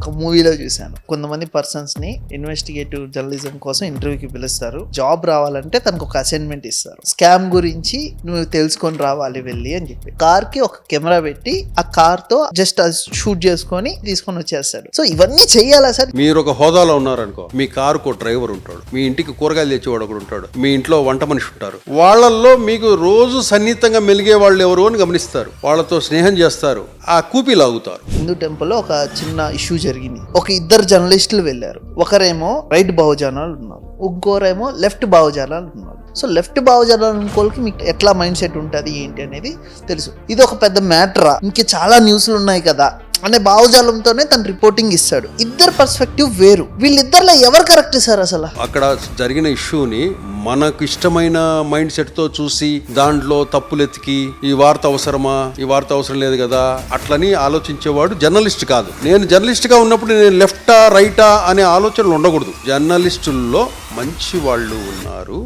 ఒక మూవీలో చూశాను. కొంతమంది పర్సన్స్ ని ఇన్వెస్టిగేటివ్ జర్నలిజం కోసం ఇంటర్వ్యూకి పిలుస్తారు. జాబ్ రావాలంటే తనకు ఒక అసైన్మెంట్ ఇస్తారు. స్కామ్ గురించి నువ్వు తెలుసుకొని రావాలి వెళ్ళి అని చెప్పి కార్ కి ఒక కెమెరా పెట్టి ఆ కార్ తో జస్ట్ షూట్ చేసుకొని తీసుకొని వచ్చేస్తాడు. సో ఇవన్నీ చెయ్యాలా సార్? మీరు ఒక హోదాలో ఉన్నారనుకో, మీ కారుకు డ్రైవర్ ఉంటాడు, మీ ఇంటికి కూరగాయలు తెచ్చేవాడు ఒకడు ఉంటాడు, మీ ఇంట్లో వంట మనిషి ఉంటారు. వాళ్ళల్లో మీకు రోజు సన్నిహితంగా మెలిగే వాళ్ళు ఎవరు అని గమనిస్తారు, వాళ్ళతో స్నేహం చేస్తారు, ఆ కూపి లాగుతారు. హిందూ టెంపుల్ లో ఒక చిన్న ఇష్యూ జరిగింది. ఒక ఇద్దరు జర్నలిస్టులు వెళ్ళారు. ఒకరేమో రైట్ భావజానాలు ఉన్నారు, ఇంకోరేమో లెఫ్ట్ భావజానాలు ఉన్నారు. సో లెఫ్ట్ భావజానాలు అనుకోలకి మీకు ఎట్లా మైండ్ సెట్ ఉంటుంది ఏంటి అనేది తెలుసు. ఇది ఒక పెద్ద మ్యాటరా, ఇంకే చాలా న్యూస్లు ఉన్నాయి కదా అనే భావజాలంతోనే తను రిపోర్టింగ్ ఇస్తాడు. ఇద్దరు పర్స్పెక్టివ్ వేరు. వీళ్ళిద్దరిలో ఎవరు కరెక్ట్ సార్? అసలు అక్కడ జరిగిన ఇష్యూని మనకు ఇష్టమైన మైండ్ సెట్ తో చూసి దాంట్లో తప్పులు ఎతికి ఈ వార్త అవసరమా, ఈ వార్త అవసరం లేదు కదా అట్లని ఆలోచించేవాడు జర్నలిస్ట్ కాదు. నేను జర్నలిస్ట్ గా ఉన్నప్పుడు నేను లెఫ్టా రైటా అనే ఆలోచనలు ఉండకూడదు. జర్నలిస్టుల్లో మంచి వాళ్ళు ఉన్నారు,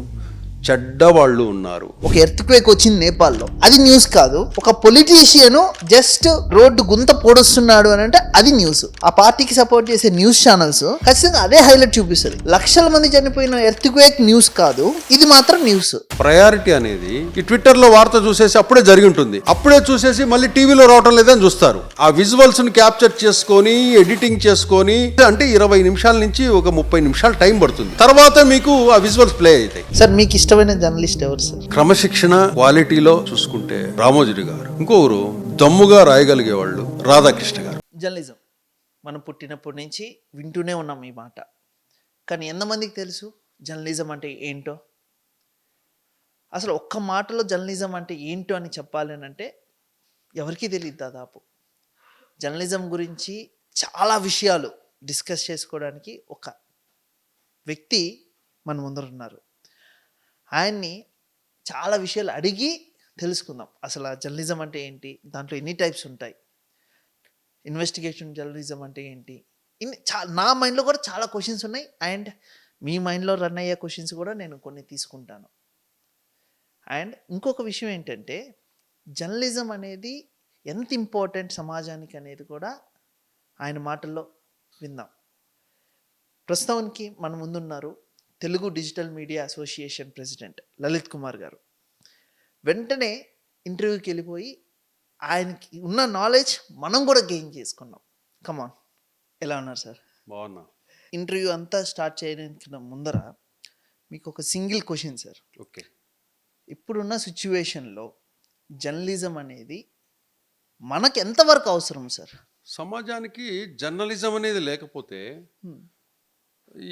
చెడ్డ వాళ్ళు ఉన్నారు. ఒక ఎర్త్క్వేక్ వచ్చింది నేపాల్లో, అది న్యూస్ కాదు. ఒక పొలిటీషియన్ జస్ట్ రోడ్డు గుంత పొడుస్తున్నాడు అని అంటే అది న్యూస్. ఆ పార్టీకి సపోర్ట్ చేసే న్యూస్ ఛానల్స్ ఖచ్చితంగా అదే హైలైట్ చూపిస్తుంది. లక్షల మంది చనిపోయిన ఎర్త్క్వేక్ న్యూస్ కాదు, ఇది మాత్రం న్యూస్. ప్రయారిటీ అనేది ఈ ట్విట్టర్ లో వార్త చూసేసి అప్పుడే జరిగి ఉంటుంది, అప్పుడే చూసేసి మళ్ళీ టీవీలో రావటం లేదని చూస్తారు. ఆ విజువల్స్ ని క్యాప్చర్ చేసుకొని ఎడిటింగ్ చేసుకొని అంటే 20 నిమిషాల నుంచి ఒక 30 నిమిషాలు టైం పడుతుంది. తర్వాత మీకు ఆ విజువల్స్ ప్లే అవుతాయి. సార్ మీకు ఇష్టమైన జర్నలిస్ట్ ఎవరు సార్? క్రమశిక్షణ క్వాలిటీలో చూసుకుంటే రామోజీ గారు, ఇంకొకరు దమ్ముగా రాయగలిగే వాళ్ళు రాధాకృష్ణ గారు. జర్నలిజం మనం పుట్టినప్పటి నుంచి వింటూనే ఉన్నాం ఈ మాట, కానీ ఎంతమందికి తెలుసు జర్నలిజం అంటే ఏంటో? అసలు ఒక్క మాటలో జర్నలిజం అంటే ఏంటో అని చెప్పాలి అని అంటే ఎవరికీ తెలియదు దాదాపు. జర్నలిజం గురించి చాలా విషయాలు డిస్కస్ చేసుకోవడానికి ఒక వ్యక్తి మన ముందర ఉన్నారు. ఆయన్ని చాలా విషయాలు అడిగి తెలుసుకుందాం. అసలు ఆ జర్నలిజం అంటే ఏంటి, దాంట్లో ఎన్ని టైప్స్ ఉంటాయి, ఇన్వెస్టిగేషన్ జర్నలిజం అంటే ఏంటి, నా మైండ్లో కూడా చాలా క్వశ్చన్స్ ఉన్నాయి. అండ్ మీ మైండ్లో రన్ అయ్యే క్వశ్చన్స్ కూడా నేను కొన్ని తీసుకుంటాను. అండ్ ఇంకొక విషయం ఏంటంటే జర్నలిజం అనేది ఎంత ఇంపార్టెంట్ సమాజానికి అనేది కూడా ఆయన మాటల్లో విందాం. ప్రస్తుతానికి మన ముందున్నారు Telugu digital media association president Lalit Kumar గారు. వెంటనే ఇంటర్వ్యూకి వెళ్ళిపోయి ఆయనకి ఉన్న నాలెడ్జ్ మనం కూడా గెయిన్ చేసుకున్నాం. కమాన్, ఎలా ఉన్నారు సార్? బాగున్నా. ఇంటర్వ్యూ అంతా స్టార్ట్ చేయడానికి ముందర మీకు ఒక సింగిల్ క్వశ్చన్ సార్. ఓకే, ఇప్పుడున్న సిచ్యువేషన్లో జర్నలిజం అనేది మనకు ఎంతవరకు అవసరం సార్? సమాజానికి జర్నలిజం అనేది లేకపోతే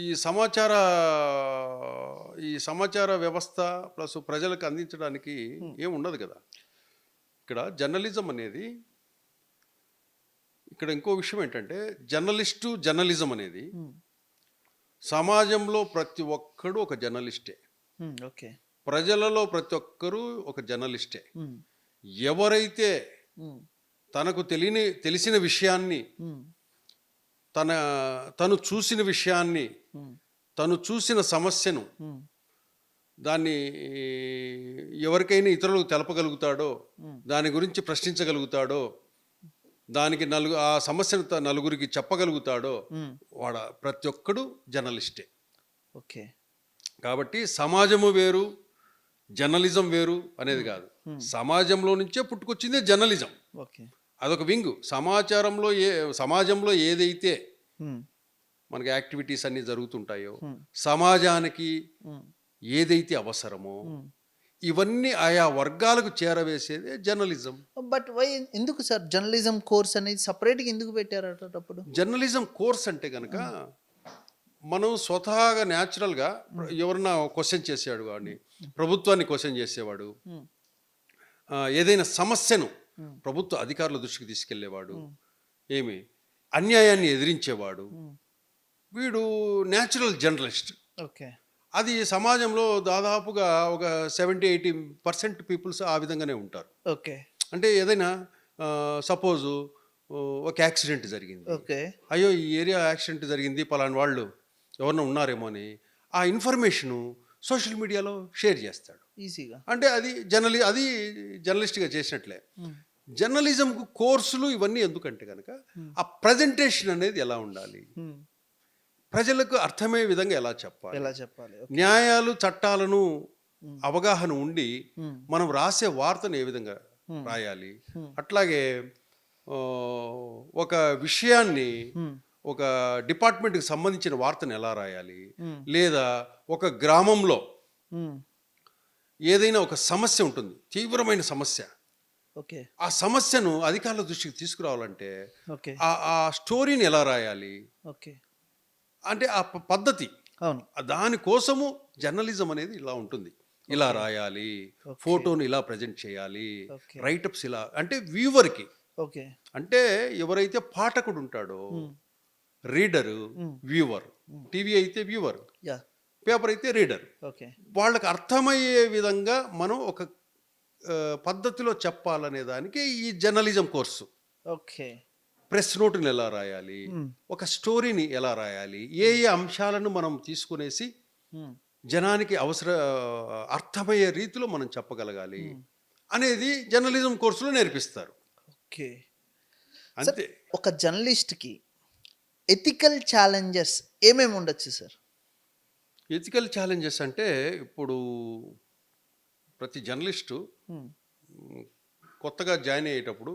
ఈ సమాచార వ్యవస్థ ప్లస్ ప్రజలకు అందించడానికి ఏం ఉండదు కదా. ఇక్కడ జర్నలిజం అనేది, ఇక్కడ ఇంకో విషయం ఏంటంటే జర్నలిజం అనేది సమాజంలో ప్రతి ఒక్కడు ఒక జర్నలిస్టే. ఓకే, ప్రజలలో ప్రతి ఒక్కరూ ఒక జర్నలిస్టే. ఎవరైతే తనకు తెలిసిన విషయాన్ని, తను చూసిన విషయాన్ని, తను చూసిన సమస్యను దాన్ని ఎవరికైనా ఇతరులకు తెలపగలుగుతాడో, దాని గురించి ప్రశ్నించగలుగుతాడో, దానికి ఆ సమస్యను నలుగురికి చెప్పగలుగుతాడో వాడ ప్రతి ఒక్కడు జర్నలిస్టే. ఓకే, కాబట్టి సమాజము వేరు జర్నలిజం వేరు అనేది కాదు. సమాజంలో నుంచే పుట్టుకొచ్చిందే జర్నలిజం. ఓకే, అదొక వింగు. సమాజంలో ఏదైతే మనకి యాక్టివిటీస్ అన్ని జరుగుతుంటాయో, సమాజానికి ఏదైతే అవసరమో ఇవన్నీ ఆయా వర్గాలకు చేరవేసేదే జర్నలిజం. బట్ వై, ఎందుకు సార్ జర్నలిజం కోర్స్ అనేది సపరేట్గా ఎందుకు పెట్టారటప్పుడు? జర్నలిజం కోర్స్ అంటే కనుక మనం స్వతహాగా న్యాచురల్గా ఎవరన్నా క్వశ్చన్ చేసేవాడు కానీ, ప్రభుత్వాన్ని క్వశ్చన్ చేసేవాడు, ఏదైనా సమస్యను ప్రభుత్వ అధికారుల దృష్టికి తీసుకెళ్లేవాడు, ఏమి అన్యాయాన్ని ఎదిరించేవాడు, వీడు న్యాచురల్ జర్నలిస్ట్. ఓకే, అది సమాజంలో దాదాపుగా ఒక 70-80% పీపుల్స్ ఆ విధంగానే ఉంటారు. ఓకే, అంటే ఏదైనా సపోజు ఒక యాక్సిడెంట్ జరిగింది, ఓకే, అయ్యో ఈ ఏరియా యాక్సిడెంట్ జరిగింది, పలానా వాళ్ళు ఎవరన్నా ఉన్నారేమో అని ఆ ఇన్ఫర్మేషను సోషల్ మీడియాలో షేర్ చేస్తాడు ఈజీగా. అంటే అది జర్నలిస్ట్గా చేసినట్లే. జర్నలిజంకు కోర్సులు ఇవన్నీ ఎందుకంటే కనుక ఆ ప్రజెంటేషన్ అనేది ఎలా ఉండాలి, ప్రజలకు అర్థమయ్యే విధంగా ఎలా చెప్పాలి, ఎలా చెప్పాలి? న్యాయాలు చట్టాలను అవగాహన ఉండి మనం రాసే వార్తను ఏ విధంగా రాయాలి, అట్లాగే ఆ, ఒక విషయాన్ని ఒక డిపార్ట్మెంట్కి సంబంధించిన వార్తను ఎలా రాయాలి, లేదా ఒక గ్రామంలో ఏదైనా ఒక సమస్య ఉంటుంది, తీవ్రమైన సమస్య, ఓకే ఆ సమస్యను అధికారుల దృష్టికి తీసుకురావాలంటే ఓకే ఆ స్టోరీని ఎలా రాయాలి, ఓకే అంటే ఆ పద్ధతి, అవును. దానికోసము జర్నలిజం అనేది ఇలా ఉంటుంది. ఇలా రాయాలి, ఫోటోను ఇలా ప్రజెంట్ చేయాలి, ఓకే. రైటప్స్ ఇలా, అంటే వ్యూవర్కి, ఓకే అంటే ఎవరైతే పాఠకుడు ఉంటాడో, రీడరు, వ్యూవర్, టీవీ అయితే వ్యూవర్, యా పేపర్ అయితే రీడర్, ఓకే వాళ్ళకి అర్థమయ్యే విధంగా మనం ఒక పద్ధతిలో చెప్పాలనే దానికి ఈ జర్నలిజం కోర్సు. ఓకే ప్రెస్ నోటుని ఎలా రాయాలి, ఒక స్టోరీని ఎలా రాయాలి, ఏ ఏ అంశాలను మనం తీసుకునేసి జనానికి అర్థమయ్యే రీతిలో మనం చెప్పగలగాలి అనేది జర్నలిజం కోర్సులో నేర్పిస్తారు. ఓకే. అంతే. ఒక జర్నలిస్ట్కి ఎథికల్ ఛాలెంజెస్ ఏమేమి ఉండొచ్చు సార్? ఎథికల్ ఛాలెంజెస్ అంటే ఇప్పుడు ప్రతి జర్నలిస్టు కొత్తగా జాయిన్ అయ్యేటప్పుడు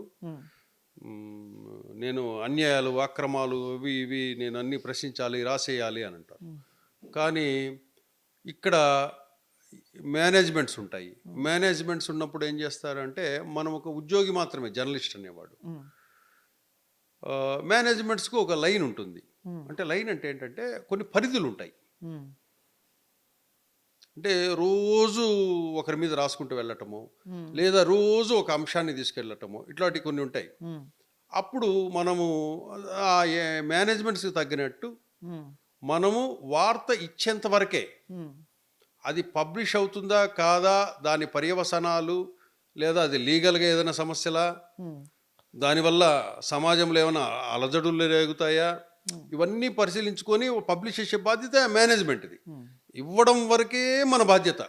నేను అన్యాయాలు, అక్రమాలు, ఇవి నేను అన్నీ ప్రశ్నించాలి, రాసేయాలి అని అంటారు. కానీ ఇక్కడ మేనేజ్మెంట్స్ ఉంటాయి. మేనేజ్మెంట్స్ ఉన్నప్పుడు ఏం చేస్తారంటే, మనం ఒక ఉద్యోగి మాత్రమే జర్నలిస్ట్ అనేవాడు. మేనేజ్మెంట్స్కి ఒక లైన్ ఉంటుంది. అంటే లైన్ అంటే ఏంటంటే కొన్ని పరిధులు ఉంటాయి. అంటే రోజు ఒకరి మీద రాసుకుంటూ వెళ్ళటము, లేదా రోజు ఒక అంశాన్ని తీసుకెళ్ళటము, ఇట్లాంటివి కొన్ని ఉంటాయి. అప్పుడు మనము ఆ మేనేజ్మెంట్స్కి తగ్గినట్టు మనము వార్త ఇచ్చేంత వరకే, అది పబ్లిష్ అవుతుందా కాదా, దాని పర్యవసనాలు, లేదా అది లీగల్గా ఏదైనా సమస్యలా, దానివల్ల సమాజంలో ఏమైనా అలజడులు రేగుతాయా, ఇవన్నీ పరిశీలించుకొని పబ్లిష్ చేసే బాధ్యత మేనేజ్మెంట్ది. ఇవ్వడం వరకే మన బాధ్యత.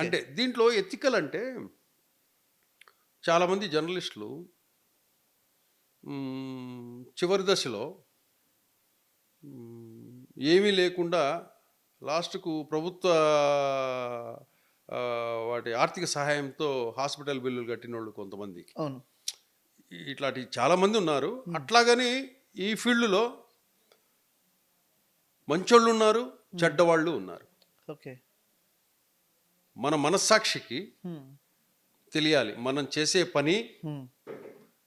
అంటే దీంట్లో ఎథికల్ అంటే చాలామంది జర్నలిస్టులు చివరి దశలో ఏమీ లేకుండా లాస్ట్కు ప్రభుత్వ వాటి ఆర్థిక సహాయంతో హాస్పిటల్ బిల్లులు కట్టిన వాళ్ళు కొంతమంది, అవును, ఇట్లాంటి చాలామంది ఉన్నారు. అట్లాగని ఈ ఫీల్డ్లో మంచోళ్ళు ఉన్నారు, చెడ్డవాళ్ళు ఉన్నారు. ఓకే. మన మనస్సాక్షికి తెలియాలి మనం చేసే పని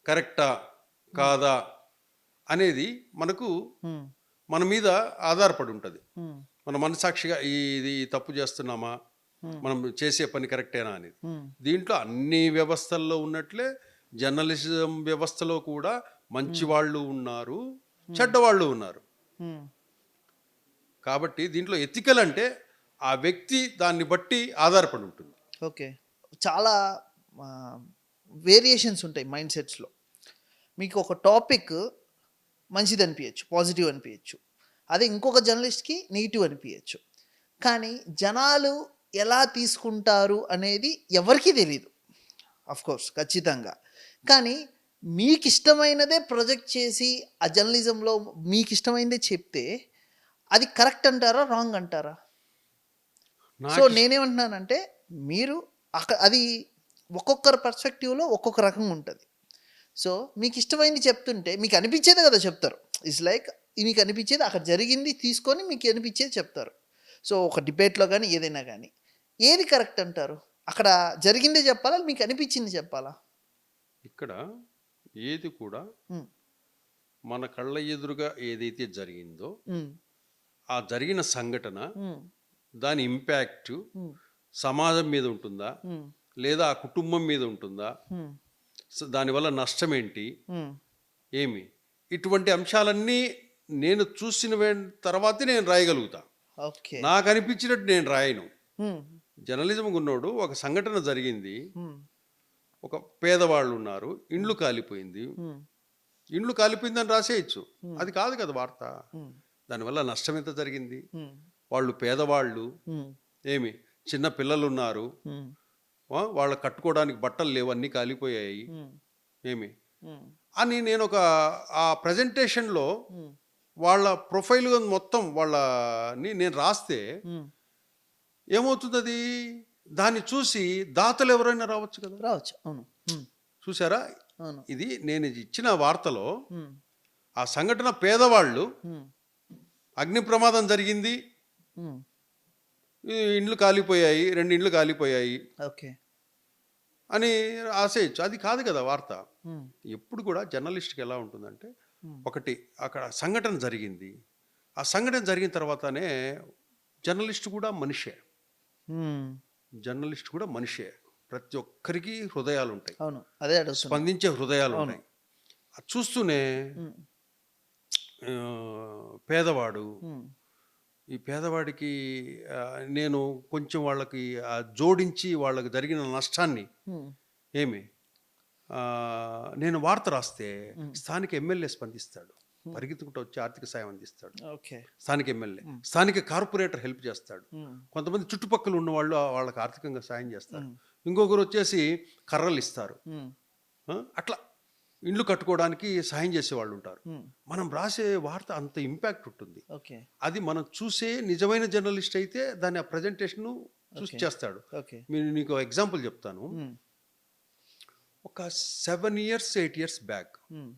కరెక్టా కాదా అనేది మనకు మన మీద ఆధారపడి ఉంటుంది. మన మనస్సాక్షిగా ఇది తప్పు చేస్తున్నామా, మనం చేసే పని కరెక్టేనా అనేది. దీంట్లో అన్ని వ్యవస్థల్లో ఉన్నట్లే జర్నలిజం వ్యవస్థలో కూడా మంచి వాళ్ళు ఉన్నారు, చెడ్డవాళ్ళు ఉన్నారు. కాబట్టి దీంట్లో ఎథికల్ అంటే ఆ వ్యక్తి దాన్ని బట్టి ఆధారపడి ఉంటుంది. ఓకే. చాలా వేరియేషన్స్ ఉంటాయి మైండ్ సెట్స్లో. మీకు ఒక టాపిక్ మంచిది అనిపించచ్చు, పాజిటివ్ అనిపించచ్చు, అదే ఇంకొక జర్నలిస్ట్కి నెగిటివ్ అనిపించచ్చు. కానీ జనాలు ఎలా తీసుకుంటారు అనేది ఎవరికీ తెలియదు, కోర్స్ ఖచ్చితంగా. కానీ మీకు ఇష్టమైనదే ప్రొజెక్ట్ చేసి ఆ జర్నలిజంలో మీకు ఇష్టమైనదే చెప్తే అది కరెక్ట్ అంటారా, రాంగ్ అంటారా? సో నేనేమంటున్నానంటే, మీరు అది ఒక్కొక్కరి పర్స్పెక్టివ్లో ఒక్కొక్క రకంగా ఉంటుంది. సో మీకు ఇష్టమైంది చెప్తుంటే మీకు అనిపించేదే కదా చెప్తారు. ఇట్స్ లైక్ మీకు అనిపించేది అక్కడ జరిగింది తీసుకొని మీకు అనిపించేది చెప్తారు. సో ఒక డిబేట్లో కానీ ఏదైనా కానీ ఏది కరెక్ట్ అంటారు? అక్కడ జరిగిందే చెప్పాలా, మీకు అనిపించింది చెప్పాలా? ఇక్కడ ఏది కూడా మన కళ్ళ ఎదురుగా ఏదైతే జరిగిందో ఆ జరిగిన సంఘటన, దాని ఇంపాక్ట్ సమాజం మీద ఉంటుందా, లేదా ఆ కుటుంబం మీద ఉంటుందా, దానివల్ల నష్టం ఏంటి, ఏమి, ఇటువంటి అంశాలన్నీ నేను చూసిన తర్వాతే నేను రాయగలుగుతా. నాకు అనిపించినట్టు నేను రాయను. జర్నలిజం ఉన్నోడు ఒక సంఘటన జరిగింది, ఒక పేదవాళ్ళు ఉన్నారు, ఇండ్లు కాలిపోయింది, ఇండ్లు కాలిపోయిందని రాసేయచ్చు. అది కాదు కదా వార్త. దానివల్ల నష్టం ఎంత జరిగింది, వాళ్ళు పేదవాళ్ళు, ఏమి చిన్న పిల్లలు ఉన్నారు, వాళ్ళ కట్టుకోవడానికి బట్టలు లేవు, అన్నీ కాలిపోయాయి ఉమ్, ఏమి ఉమ్, అని నేను ఆ ప్రజెంటేషన్లో ఉమ్, వాళ్ళ ప్రొఫైల్ మొత్తం వాళ్ళని నేను రాస్తే ఉమ్. ఏమవుతుంది, అది దాన్ని చూసి దాతలు ఎవరైనా రావచ్చు కదా. రావచ్చు. అవును. చూసారా, అవును. ఇది నేను ఇచ్చిన వార్తలో ఉమ్, ఆ సంఘటన పేదవాళ్ళు ఉమ్, అగ్ని ప్రమాదం జరిగింది, ఉమ్. ఈ ఇండ్లు కాలిపోయాయి, 2 ఇండ్లు కాలిపోయాయి ఓకే. అని రాసేయచ్చు. అది కాదు కదా వార్త. ఉమ్, ఎప్పుడు కూడా జర్నలిస్ట్కి ఎలా ఉంటుందంటే, ఉమ్, ఒకటి అక్కడ సంఘటన జరిగింది, ఆ సంఘటన జరిగిన తర్వాతనే జర్నలిస్ట్ కూడా మనిషే. ఉమ్. జర్నలిస్ట్ కూడా మనిషే. ప్రతి ఒక్కరికి హృదయాలు ఉంటాయి, అవును, అదే అడుగుతున్నా. స్పందించే హృదయాలు అవును. ఉంటాయి. అది చూస్తూనే ఉమ్, ఆ, పేదవాడు, ఉమ్, ఈ పేదవాడికి నేను కొంచెం వాళ్ళకి జోడించి వాళ్ళకి జరిగిన నష్టాన్ని ఉమ్. ఏమి నేను వార్త రాస్తే స్థానిక ఎమ్మెల్యే స్పందిస్తాడు, పరిగెత్తుకుంటూ వచ్చి ఆర్థిక సాయం అందిస్తాడు. ఓకే. స్థానిక ఎమ్మెల్యే, స్థానిక కార్పొరేటర్ హెల్ప్ చేస్తాడు, ఉమ్, కొంతమంది చుట్టుపక్కల ఉన్న వాళ్ళు వాళ్ళకి ఆర్థికంగా సాయం చేస్తారు, ఇంకొకరు వచ్చేసి కర్రలు ఇస్తారు. ఉమ్, అట్లా ఇండ్లు కట్టుకోవడానికి సాయం చేసేవాళ్ళు ఉంటారు. ఉమ్. మనం రాసే వార్త అంత ఇంపాక్ట్ ఉంటుంది. ఓకే. అది మనం చూసే నిజమైన జర్నలిస్ట్ అయితే దాని ఆ ప్రజెంటేషన్ చూసి ఓకే. చేస్తాడు. ఓకే. నీకు ఎగ్జాంపుల్ చెప్తాను. ఉమ్, ఒక 7 ఇయర్స్ 8 ఇయర్స్ బ్యాక్ ఉమ్,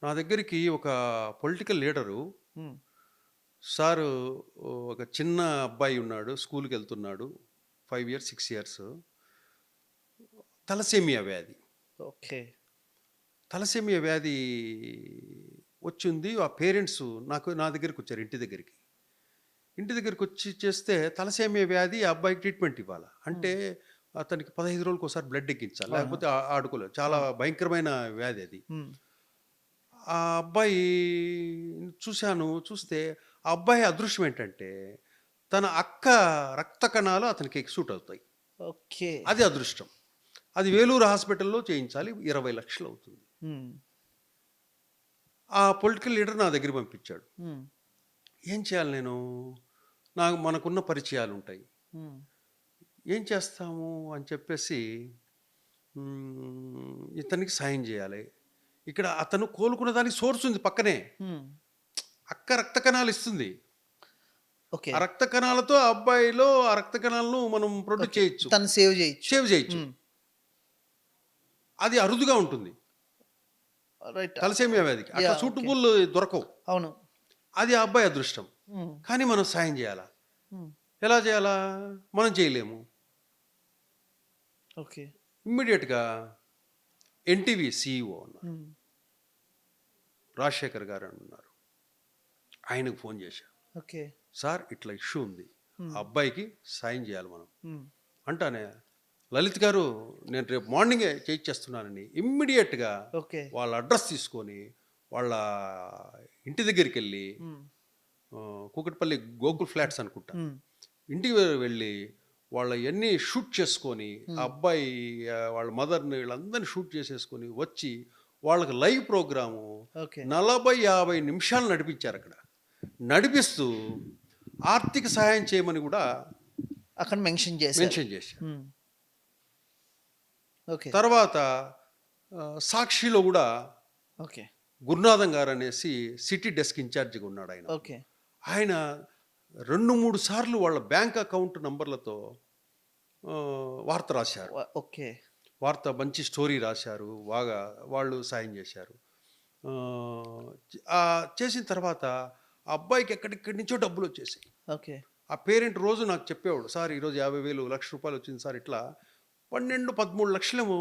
నా దగ్గరికి ఒక పొలిటికల్ లీడరు, ఉమ్. సారు ఒక చిన్న అబ్బాయి ఉన్నాడు, స్కూల్కి వెళ్తున్నాడు, 5 ఇయర్స్ 6 ఇయర్స్, తలసేమియా వ్యాధి. ఓకే. తలసేమియా వ్యాధి వచ్చింది. ఆ పేరెంట్స్ నా దగ్గరికి వచ్చారు, ఇంటి దగ్గరికి వచ్చి చేస్తే తలసేమియా వ్యాధి, ఆ అబ్బాయికి ట్రీట్మెంట్ ఇవ్వాలి అంటే అతనికి 15 రోజులకు ఒకసారి బ్లడ్ ఎక్కించాలి, లేకపోతే ఆడుకోలేదు. చాలా భయంకరమైన వ్యాధి అది. ఉమ్, ఆ అబ్బాయి చూస్తే ఆ అబ్బాయి అదృష్టం ఏంటంటే తన అక్క రక్త కణాలు అతనికి ఎక్సూట్ అవుతాయి. ఓకే. అది అదృష్టం. అది వేలూరు హాస్పిటల్లో చేయించాలి, 20 లక్షలు అవుతుంది. ఉమ్, ఆ పొలిటికల్ లీడర్ నా దగ్గర పంపించాడు. ఉమ్, ఏం చేయాలి నేను, మనకున్న పరిచయాలు ఉంటాయి, ఉమ్. ఏం చేస్తాము అని చెప్పేసి ఇతనికి సాయం చేయాలి. ఇక్కడ అతను కోలుకున్న దానికి సోర్స్ ఉంది పక్కనే, ఉమ్. అక్క రక్త కణాలు ఇస్తుంది. ఓకే. ఆ రక్త కణాలతో ఆ అబ్బాయిలో ఆ రక్త కణాలను మనం ప్రొడ్యూస్ చేయొచ్చు, తను సేవ్ చేయొచ్చు. ఉమ్. అది అరుదుగా ఉంటుంది రైట్. తలసేమియా వ్యాధికి, అట్లా సూటబుల్ దొరకవు. అవును. అది ఆ అబ్బాయి అదృష్టం. ఉమ్, కానీ మనం సాయం చేయాలా, ఉమ్. ఎలా చేయాలా, మనం చేయలేము. ఓకే. ఇమ్మీడియట్గా ఎన్టీవీ సిఇఓ ఉన్నారు, ఉమ్, రాజశేఖర్ గారు అని ఉన్నారు, ఆయనకు ఫోన్ చేశాను. ఓకే. సార్ ఇట్లా ఇష్యూ ఉంది, ఆ అబ్బాయికి సాయం చేయాలి మనం ఉమ్, అంటానే, లలిత్ గారు నేను రేపు మార్నింగే చేయించేస్తున్నానని ఇమ్మీడియట్గా ఓకే. వాళ్ళ అడ్రస్ తీసుకొని వాళ్ళ ఇంటి దగ్గరికి వెళ్ళి, ఉమ్, కూకట్పల్లి గోకుల్ ఫ్లాట్స్ అనుకుంటా, ఉమ్. ఇంటికి వెళ్ళి వాళ్ళ అన్నీ షూట్ చేసుకొని, ఆ అబ్బాయి వాళ్ళ మదర్ని వీళ్ళందరినీ షూట్ చేసేసుకొని వచ్చి వాళ్ళకి లైవ్ ప్రోగ్రాము ఓకే. 40-50 నిమిషాలు నడిపించారు. అక్కడ నడిపిస్తూ ఆర్థిక సహాయం చేయమని కూడా అక్కడ మెన్షన్ చేశారు. ఉమ్. ఓకే. తర్వాత సాక్షిలో కూడా ఓకే. గురునాథం గారు అనేసి సిటీ డెస్క్ ఇన్ఛార్జిగా ఉన్నాడు ఆయన. ఓకే. ఆయన 2-3 సార్లు వాళ్ళ బ్యాంక్ అకౌంట్ నంబర్లతో వార్త రాశారు. ఓకే. వార్త మంచి స్టోరీ రాశారు, బాగా వాళ్ళు సాయం చేశారు. చేసిన తర్వాత ఆ అబ్బాయికి ఎక్కడెక్కడి నుంచో డబ్బులు వచ్చేసాయి. ఓకే. ఆ పేరెంట్ రోజు నాకు చెప్పేవాడు, సార్ ఈరోజు 50,000 ₹1,00,000 వచ్చింది సార్, ఇట్లా 12-13 లక్షలేమో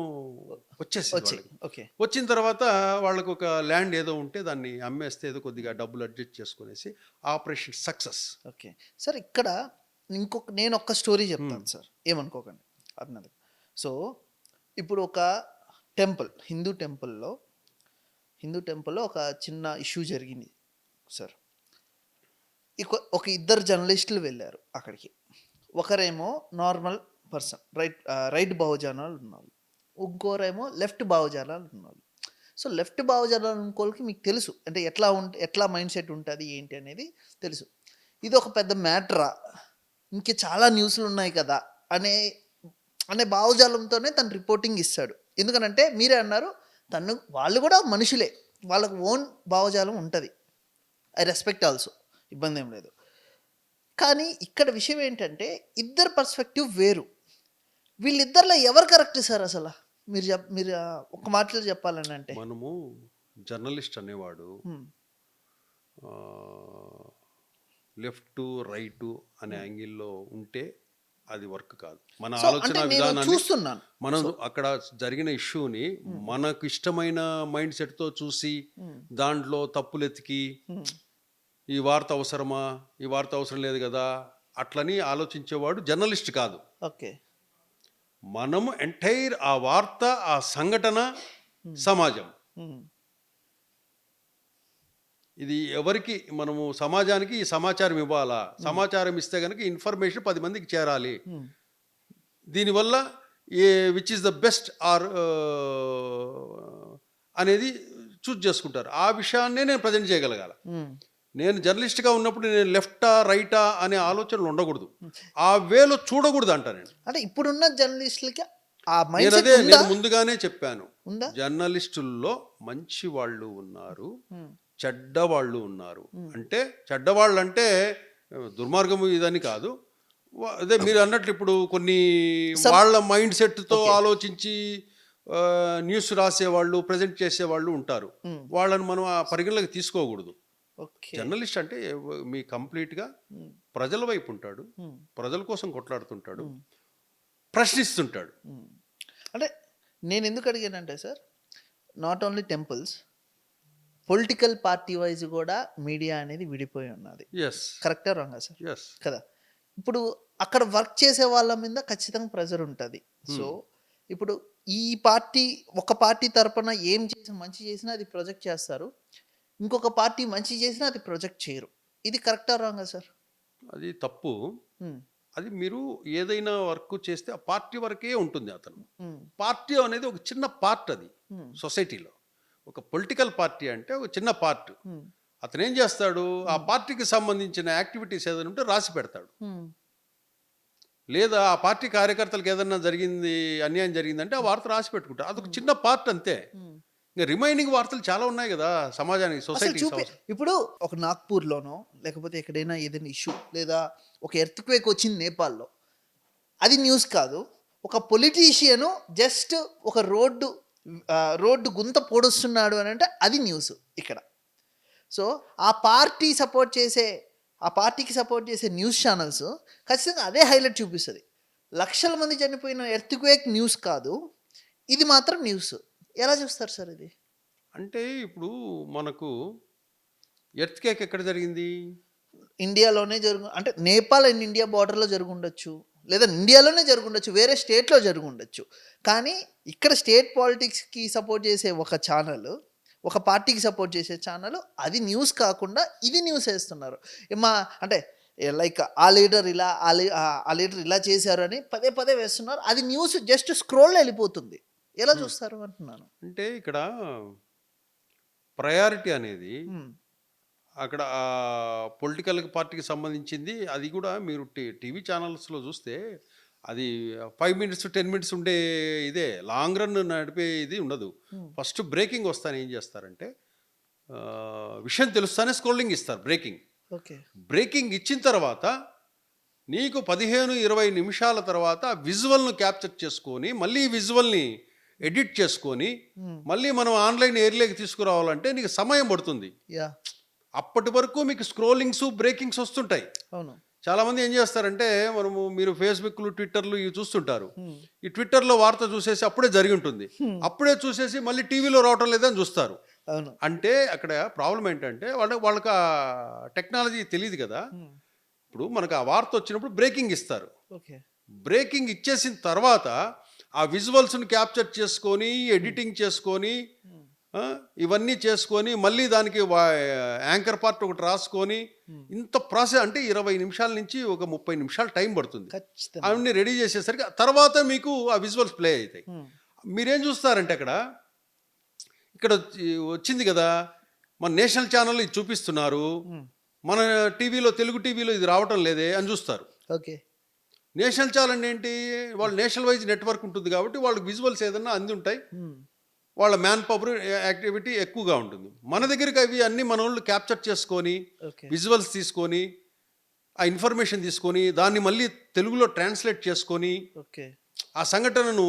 వచ్చేసింది. ఓకే. వచ్చిన తర్వాత వాళ్ళకు ఒక ల్యాండ్ ఏదో ఉంటే దాన్ని అమ్మేస్తే ఏదో కొద్దిగా డబ్బులు అడ్జస్ట్ చేసుకునేసి ఆపరేషన్ సక్సెస్. Okay sir. ఇక్కడ నేను ఒక స్టోరీ చెప్తాను సార్, ఏమనుకోకండి అన్నది. సో ఇప్పుడు ఒక హిందూ టెంపుల్లో ఒక చిన్న ఇష్యూ జరిగింది సార్. ఒక ఇద్దరు జర్నలిస్టులు వెళ్ళారు అక్కడికి. ఒకరేమో నార్మల్ పర్సన్, రైట్ భావజానాలు ఉన్నారు, ఇంకోరేమో లెఫ్ట్ భావజానాలు ఉన్నారు. సో లెఫ్ట్ భావజానాలు అనుకోలకి మీకు తెలుసు అంటే ఎట్లా మైండ్ సెట్ ఉంటుంది ఏంటి అనేది తెలుసు. ఇది ఒక పెద్ద మ్యాటరా, ఇంకే చాలా న్యూస్లు ఉన్నాయి కదా అనే భావజాలంతోనే తను రిపోర్టింగ్ ఇస్తాడు. ఎందుకనంటే మీరే అన్నారు వాళ్ళు కూడా మనుషులే, వాళ్ళకు ఓన్ భావజాలం ఉంటుంది. ఐ రెస్పెక్ట్ ఆల్సో, ఇబ్బంది ఏం లేదు. కానీ ఇక్కడ విషయం ఏంటంటే ఇద్దరు పర్స్పెక్టివ్ వేరు. వీళ్ళిద్దరిలో ఎవరు కరెక్ట్ సార్ అసలు? మీరు ఒక మాటలో చెప్పాలని అంటే మనము జర్నలిస్ట్ అనేవాడు లెఫ్ట్ రైట్ అనే యాంగిల్లో ఉంటే అది వర్క్ కాదు. మన ఆలోచన విధానాన్ని చూస్తున్నాను. మనం అక్కడ జరిగిన ఇష్యూని మనకు ఇష్టమైన మైండ్ సెట్తో చూసి దాంట్లో తప్పులు ఎతికి ఈ వార్త అవసరమా, ఈ వార్త అవసరం లేదు కదా అట్లని ఆలోచించేవాడు జర్నలిస్ట్ కాదు. ఓకే, మనము ఎంటైర్ ఆ వార్త, ఆ సంఘటన, సమాజం, ఇది ఎవరికి మనము సమాజానికి ఈ సమాచారం ఇవ్వాలా, సమాచారం ఇస్తే కనుక ఇన్ఫర్మేషన్ 10 మందికి చేరాలి, దీనివల్ల which is the best or అనేది చూజ్ చేసుకుంటారు. ఆ విషయాన్నే నేను ప్రజెంట్ చేయగలగాల. నేను జర్నలిస్ట్గా ఉన్నప్పుడు నేను లెఫ్టా రైటా అనే ఆలోచనలు ఉండకూడదు, ఆ వేలో చూడకూడదు అంట నేను. అంటే ఇప్పుడున్న జర్నలిస్టులకి నేను ముందుగానే చెప్పాను, జర్నలిస్టుల్లో మంచి వాళ్ళు ఉన్నారు, చెడ్డవాళ్ళు ఉన్నారు. అంటే చెడ్డవాళ్ళు అంటే దుర్మార్గము ఇదని కాదు, అదే మీరు అన్నట్లు ఇప్పుడు కొన్ని వాళ్ళ మైండ్ సెట్తో ఆలోచించి న్యూస్ రాసేవాళ్ళు, ప్రజెంట్ చేసేవాళ్ళు ఉంటారు. వాళ్ళని మనం ఆ పరిగణలోకి తీసుకోకూడదు. జర్నలిస్ట్ అంటే మీ కంప్లీట్గా ప్రజల వైపు ఉంటాడు, ప్రజల కోసం కొట్లాడుతుంటాడు, ప్రశ్నిస్తుంటాడు. అంటే నేను ఎందుకు అడిగానంటే sir, not only temples, political party wise కూడా మీడియా అనేది విడిపోయి ఉన్నది. కరెక్టా రాంగా సార్? కదా. ఇప్పుడు అక్కడ వర్క్ చేసే వాళ్ళ మీద ఖచ్చితంగా ప్రెజర్ ఉంటుంది. సో ఇప్పుడు ఈ పార్టీ, ఒక పార్టీ తరపున ఏం చేసి మంచి చేసినా అది ప్రొజెక్ట్ చేస్తారు, ఇంకొక పార్టీ మంచి చేసినా అది ప్రొజెక్ట్ చేయరు. ఇది కరెక్టా రాంగా సార్? అది తప్పు. అది మీరు ఏదైనా వర్క్ చేస్తే ఆ పార్టీ వరకే ఉంటుంది. అతను పార్టీ అనేది ఒక చిన్న పార్ట్, అది సొసైటీలో ఒక పొలిటికల్ పార్టీ అంటే ఒక చిన్న పార్ట్. అతను ఏం చేస్తాడు, ఆ పార్టీకి సంబంధించిన యాక్టివిటీస్ ఏదైనా ఉంటే రాసి పెడతాడు, లేదా ఆ పార్టీ కార్యకర్తలకు ఏదైనా జరిగింది, అన్యాయం జరిగిందంటే ఆ వార్త రాసి పెట్టుకుంటారు. అదొక చిన్న పార్ట్ అంతే. ఇంకా రిమైనింగ్ వార్తలు చాలా ఉన్నాయి కదా సమాజానికి, సొసైటీ. ఇప్పుడు ఒక నాగ్పూర్లోనో లేకపోతే ఎక్కడైనా ఏదైనా ఇష్యూ, లేదా ఒక ఎర్త్క్వేక్ వచ్చింది నేపాల్లో, అది న్యూస్ కాదు. ఒక పొలిటీషియను జస్ట్ ఒక రోడ్డు గుంత పొడుస్తున్నాడు అని అంటే అది న్యూస్ ఇక్కడ. సో ఆ పార్టీకి సపోర్ట్ చేసే న్యూస్ ఛానల్స్ ఖచ్చితంగా అదే హైలైట్ చూపిస్తుంది. లక్షల మంది చనిపోయిన ఎర్త్క్వేక్ న్యూస్ కాదు, ఇది మాత్రం న్యూస్. ఎలా చూస్తారు సార్ ఇది? అంటే ఇప్పుడు మనకు ఎర్త్క్వేక్ ఎక్కడ జరిగింది? ఇండియాలోనే అంటే నేపాల్ అండ్ ఇండియా బార్డర్లో జరుగుండొచ్చు, లేదా ఇండియాలోనే జరుగుండొచ్చు, వేరే స్టేట్లో జరుగుండొచ్చు. కానీ ఇక్కడ స్టేట్ పాలిటిక్స్కి సపోర్ట్ చేసే ఒక ఛానల్, ఒక పార్టీకి సపోర్ట్ చేసే ఛానల్, అది న్యూస్ కాకుండా ఇది న్యూస్ వేస్తున్నారు. అంటే లైక్ ఆ లీడర్ ఇలా చేశారు అని పదే పదే వేస్తున్నారు. అది న్యూస్ జస్ట్ స్క్రోల్ వెళ్ళిపోతుంది. ఎలా చూస్తారు అంటున్నాను. అంటే ఇక్కడ ప్రయారిటీ అనేది అక్కడ పొలిటికల్ పార్టీకి సంబంధించింది. అది కూడా మీరు టీవీ ఛానల్స్లో చూస్తే అది 5 minutes 10 minutes ఉండే ఇదే, లాంగ్ రన్ నడిపే ఇది ఉండదు. ఫస్ట్ బ్రేకింగ్ వస్తానే ఏం చేస్తారంటే విషయం తెలుస్తానే స్క్రోలింగ్ ఇస్తారు, బ్రేకింగ్ ఇచ్చిన తర్వాత నీకు 15-20 నిమిషాల తర్వాత విజువల్ను క్యాప్చర్ చేసుకొని మళ్ళీ విజువల్ని ఎడిట్ చేసుకొని మళ్ళీ మనం ఆన్లైన్ ఏరియాకి తీసుకురావాలంటే నీకు సమయం పడుతుంది. అప్పటి వరకు మీకు స్క్రోలింగ్స్, బ్రేకింగ్స్ వస్తుంటాయి. అవును. చాలామంది ఏం చేస్తారంటే మీరు ఫేస్బుక్లు, ట్విట్టర్లు ఇవి చూస్తుంటారు. ఈ ట్విట్టర్లో వార్త చూసేసి అప్పుడే జరిగి ఉంటుంది, అప్పుడే చూసేసి మళ్ళీ టీవీలో రావటం లేదని చూస్తారు. అంటే అక్కడ ప్రాబ్లం ఏంటంటే వాళ్ళకి టెక్నాలజీ తెలియదు కదా. ఇప్పుడు మనకు ఆ వార్త వచ్చినప్పుడు బ్రేకింగ్ ఇస్తారు, బ్రేకింగ్ ఇచ్చేసిన తర్వాత ఆ విజువల్స్ని క్యాప్చర్ చేసుకొని ఎడిటింగ్ చేసుకొని ఇవన్నీ చేసుకొని మళ్ళీ దానికి యాంకర్ పార్ట్ ఒకటి రాసుకొని ఇంత ప్రాసెస్ అంటే 20 నిమిషాల నుంచి ఒక 30 నిమిషాలు టైం పడుతుంది. అవన్నీ రెడీ చేసేసరికి తర్వాత మీకు ఆ విజువల్స్ ప్లే అవుతాయి. మీరేం చూస్తారంటే ఇక్కడ వచ్చింది కదా, మన నేషనల్ ఛానల్ ఇది చూపిస్తున్నారు, మన టీవీలో, తెలుగు టీవీలో ఇది రావటం లేదే అని చూస్తారు. నేషనల్ ఛానల్ ఏంటి, వాళ్ళు నేషనల్ వైజ్ నెట్వర్క్ ఉంటుంది కాబట్టి వాళ్ళకి విజువల్స్ ఏదన్నా అంది ఉంటాయి, వాళ్ళ మ్యాన్ పవర్ యాక్టివిటీ ఎక్కువగా ఉంటుంది. మన దగ్గరికి అవి అన్నీ మన వాళ్ళు క్యాప్చర్ చేసుకొని ఓకే. విజువల్స్ తీసుకొని ఆ ఇన్ఫర్మేషన్ తీసుకొని దాన్ని మళ్ళీ తెలుగులో ట్రాన్స్లేట్ చేసుకొని ఓకే. ఆ సంఘటనను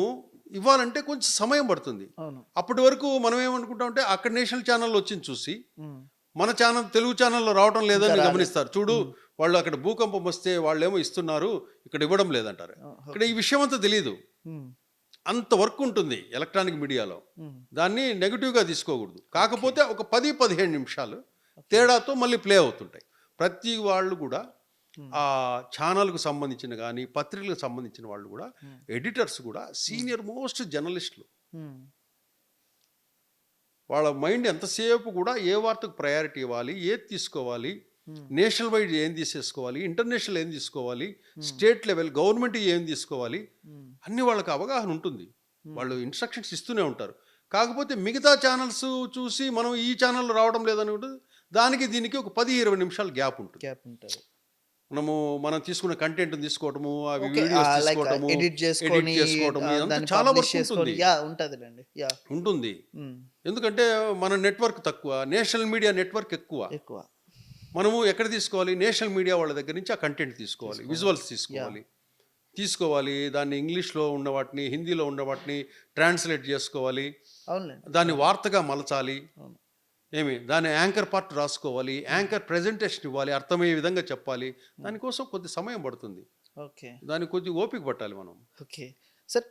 ఇవ్వాలంటే కొంచెం సమయం పడుతుంది. అవును. అప్పటి వరకు మనం ఏమనుకుంటామంటే అక్కడ నేషనల్ ఛానల్ వచ్చింది చూసి ఉమ్. మన ఛానల్ తెలుగు ఛానల్లో రావడం లేదని ఇంకా రాలేదు. గమనిస్తారు. చూడు వాళ్ళు అక్కడ భూకంపం వస్తే వాళ్ళేమో ఇస్తున్నారు, ఇక్కడ ఇవ్వడం లేదంటారు. ఇక్కడ ఈ విషయం అంతా తెలియదు. ఉమ్. అంత వర్క్ ఉంటుంది ఎలక్ట్రానిక్ మీడియాలో. ఉమ్. దాన్ని నెగిటివ్గా తీసుకోకూడదు. కాకపోతే ఒక 10-15 నిమిషాలు తేడాతో మళ్ళీ ప్లే అవుతుంటాయి. ప్రతి వాళ్ళు కూడా ఆ ఛానల్కు సంబంధించిన కానీ పత్రికలకు సంబంధించిన వాళ్ళు కూడా ఎడిటర్స్ కూడా సీనియర్ మోస్ట్ జర్నలిస్టులు. ఉమ్. వాళ్ళ మైండ్ ఎంతసేపు కూడా ఏ వార్తకు ప్రయారిటీ ఇవ్వాలి, ఏది తీసుకోవాలి, నేషనల్ వైడ్ ఏం తీసేసుకోవాలి, ఇంటర్నేషనల్ ఏం తీసుకోవాలి, స్టేట్ లెవెల్ గవర్నమెంట్ ఏం తీసుకోవాలి, అన్ని వాళ్ళకి అవగాహన ఉంటుంది. వాళ్ళు ఇన్స్ట్రక్షన్స్ ఇస్తూనే ఉంటారు. కాకపోతే మిగతా ఛానల్స్ చూసి మనం ఈ ఛానల్ రావడం లేదని ఉంటుంది, దానికి దీనికి ఒక 10-20 నిమిషాలు గ్యాప్ ఉంటుంది. గ్యాప్ ఉంటుంది. మనం తీసుకున్న కంటెంట్ తీసుకోవటము, అవి ఓకే. వీడియోస్ లైక్ తీసుకోవటము, ఎడిట్ చేసుకొని ఇదంతా దాన్ని చాలా పబ్లిష్ వర్క్ చేసుకొని ఉంటుంది. యా ఉంటదిలేండి. యా. ఉంటుంది ఎందుకంటే మన నెట్వర్క్ తక్కువ, నేషనల్ మీడియా నెట్వర్క్ ఎక్కువ. ఎక్కువ. మనము ఎక్కడ తీసుకోవాలి, నేషనల్ మీడియా వాళ్ళ దగ్గర నుంచి ఆ కంటెంట్ తీసుకోవాలి, విజువల్స్ తీసుకోవాలి, దాన్ని ఇంగ్లీష్లో ఉన్న వాటిని హిందీలో ఉన్న వాటిని ట్రాన్స్లేట్ చేసుకోవాలి, అవునులేండి. దాన్ని వార్తగా మలచాలి, అవును. దాని యాంకర్ పార్ట్ రాసుకోవాలి, యాంకర్ ప్రెజెంటేషన్ ఇవ్వాలి, అర్థమయ్యే విధంగా చెప్పాలి. దానికోసం కొద్ది సమయం పడుతుంది. ఓకే. దానికి కొద్ది ఓపిక పట్టాలి మనం. ఓకే సార్,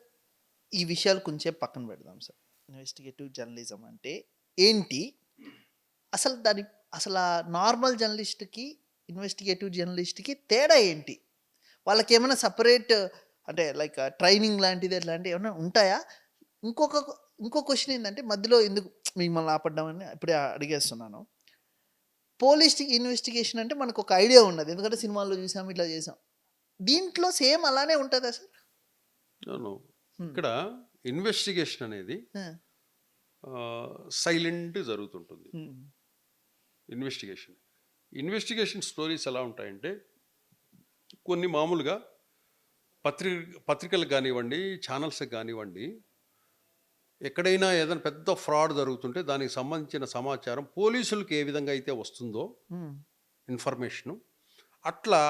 ఈ విషయాలు కొంచెం పక్కన పెడదాం సార్. ఇన్వెస్టిగేటివ్ జర్నలిజం అంటే ఏంటి, అసలు నార్మల్ జర్నలిస్ట్కి ఇన్వెస్టిగేటివ్ జర్నలిస్ట్కి తేడా ఏంటి? వాళ్ళకి ఏమైనా సపరేట్ అంటే లైక్ ట్రైనింగ్ లాంటిది అట్లాంటివి ఏమైనా ఉంటాయా? ఇంకో క్వశ్చన్ ఏంటంటే మధ్యలో ఎందుకు మిమ్మల్ని ఆపడ్డామని ఇప్పుడే అడిగేస్తున్నాను. పోలీస్ ఇన్వెస్టిగేషన్ అంటే మనకు ఒక ఐడియా ఉన్నది, ఎందుకంటే సినిమాల్లో చూసాం, ఇట్లా చేసాం. దీంట్లో సేమ్ అలానే ఉంటుందా సార్? ఇక్కడ ఇన్వెస్టిగేషన్ అనేది సైలెంట్ జరుగుతుంటుంది. ఇన్వెస్టిగేషన్ స్టోరీస్ ఎలా ఉంటాయంటే కొన్ని మామూలుగా పత్రికలకు కానివ్వండి, ఛానల్స్కి కానివ్వండి, ఎక్కడైనా ఏదైనా పెద్ద ఫ్రాడ్ జరుగుతుంటే దానికి సంబంధించిన సమాచారం పోలీసులకు ఏ విధంగా అయితే వస్తుందో ఇన్ఫర్మేషను, అట్లా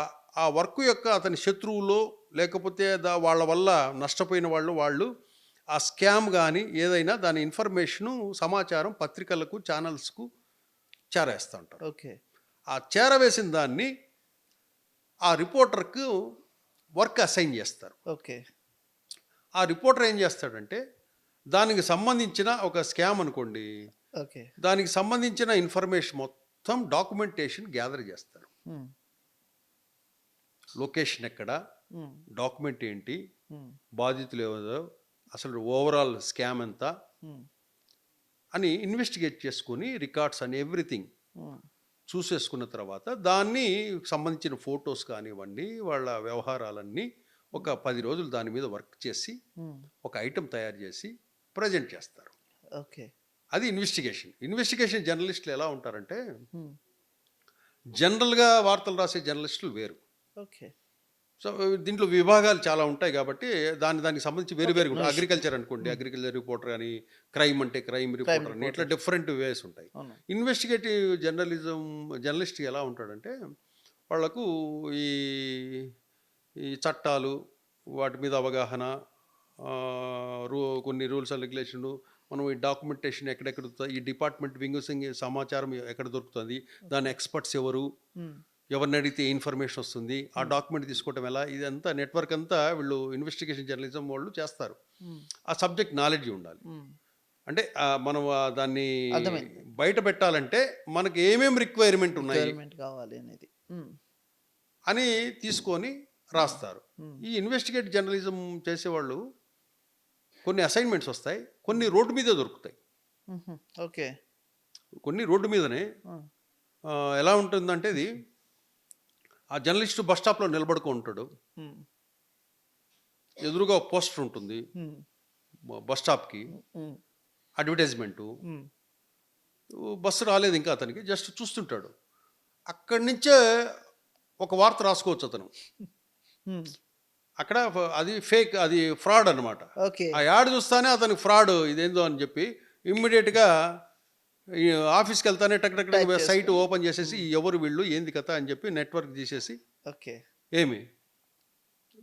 ఆ వర్క్ యొక్క అతని శత్రువులో లేకపోతే వాళ్ళ వల్ల నష్టపోయిన వాళ్ళు ఆ స్కామ్ కానీ ఏదైనా దాని ఇన్ఫర్మేషను సమాచారం పత్రికలకు ఛానల్స్కు చేరేస్తూ ఉంటారు. ఓకే. ఆ చేరవేసిన దాన్ని ఆ రిపోర్టర్కు వర్క్ అసైన్ చేస్తారు. ఓకే. ఆ రిపోర్టర్ ఏం చేస్తాడంటే దానికి సంబంధించిన ఒక స్కామ్ అనుకోండి, ఓకే, దానికి సంబంధించిన ఇన్ఫర్మేషన్ మొత్తం డాక్యుమెంటేషన్ గ్యాదర్ చేస్తారు. లొకేషన్ ఎక్కడ, డాక్యుమెంట్ ఏంటి, బాధితులు ఎవరో, అసలు ఓవరాల్ స్కామ్ ఎంత అని ఇన్వెస్టిగేట్ చేసుకొని రికార్డ్స్ అని ఎవ్రీథింగ్ చూసేసుకున్న తర్వాత దాన్ని సంబంధించిన ఫొటోస్ కానివ్వండి, వాళ్ళ వ్యవహారాలన్నీ ఒక 10 రోజులు దాని మీద వర్క్ చేసి ఒక ఐటెం తయారు చేసి ప్రజెంట్ చేస్తారు. ఓకే. అది ఇన్వెస్టిగేషన్ జర్నలిస్టులు ఎలా ఉంటారంటే జనరల్గా వార్తలు రాసే జర్నలిస్టులు వేరు. ఓకే. సో దీంట్లో విభాగాలు చాలా ఉంటాయి కాబట్టి దానికి సంబంధించి వేరు ఉంటాయి. అగ్రికల్చర్ అనుకోండి, అగ్రికల్చర్ రిపోర్టర్ అని, క్రైమ్ అంటే క్రైమ్ రిపోర్టర్ అని, ఇట్లా డిఫరెంట్ వేస్ ఉంటాయి. ఇన్వెస్టిగేటివ్ జర్నలిస్ట్ ఎలా ఉంటాడంటే వాళ్లకు ఈ చట్టాలు వాటి మీద అవగాహన, కొన్ని రూల్స్ అండ్ రెగ్యులేషన్లు, మనం ఈ డాక్యుమెంటేషన్ ఎక్కడెక్కడ ఈ డిపార్ట్మెంట్ వింగుసింగ్ సమాచారం ఎక్కడ దొరుకుతుంది, దాని ఎక్స్పర్ట్స్ ఎవరు, ఎవరిని అడిగితే ఇన్ఫర్మేషన్ వస్తుంది, ఆ డాక్యుమెంట్ తీసుకోవటం ఎలా, ఇదంతా నెట్వర్క్ అంతా వీళ్ళు ఇన్వెస్టిగేషన్ జర్నలిజం వాళ్ళు చేస్తారు. ఆ సబ్జెక్ట్ నాలెడ్జ్ ఉండాలి. అంటే మనం దాన్ని బయట పెట్టాలంటే మనకి ఏమేమి రిక్వైర్మెంట్ ఉన్నాయి అని తీసుకొని రాస్తారు. ఈ ఇన్వెస్టిగేటివ్ జర్నలిజం చేసేవాళ్ళు కొన్ని అసైన్మెంట్స్ వస్తాయి, కొన్ని రోడ్డు మీదే దొరుకుతాయి. ఓకే. కొన్ని రోడ్డు మీదనే ఎలా ఉంటుందంటే ఇది ఆ జర్నలిస్టు బస్ స్టాప్లో నిలబడుకో ఉంటాడు, ఎదురుగా పోస్టర్ ఉంటుంది బస్ స్టాప్కి, అడ్వర్టైజ్మెంటు, బస్సు రాలేదు ఇంకా అతనికి, జస్ట్ చూస్తుంటాడు. అక్కడి నుంచే ఒక వార్త రాసుకోవచ్చు అతను. అక్కడ అది ఫేక్, అది ఫ్రాడ్ అనమాట. ఓకే. ఆ యాడ్ చూస్తానే అతనికి ఫ్రాడ్ ఇదేందో అని చెప్పి ఇమ్మీడియట్గా ఈ ఆఫీస్కి వెళ్తానే టక్ టక్ టైప్ టక్ సైట్ చేసుకొని. ఓపెన్ చేసేసి ఎవరు వీళ్ళు ఏంది కథ అని చెప్పి నెట్వర్క్ తీసేసి ఓకే. ఏమి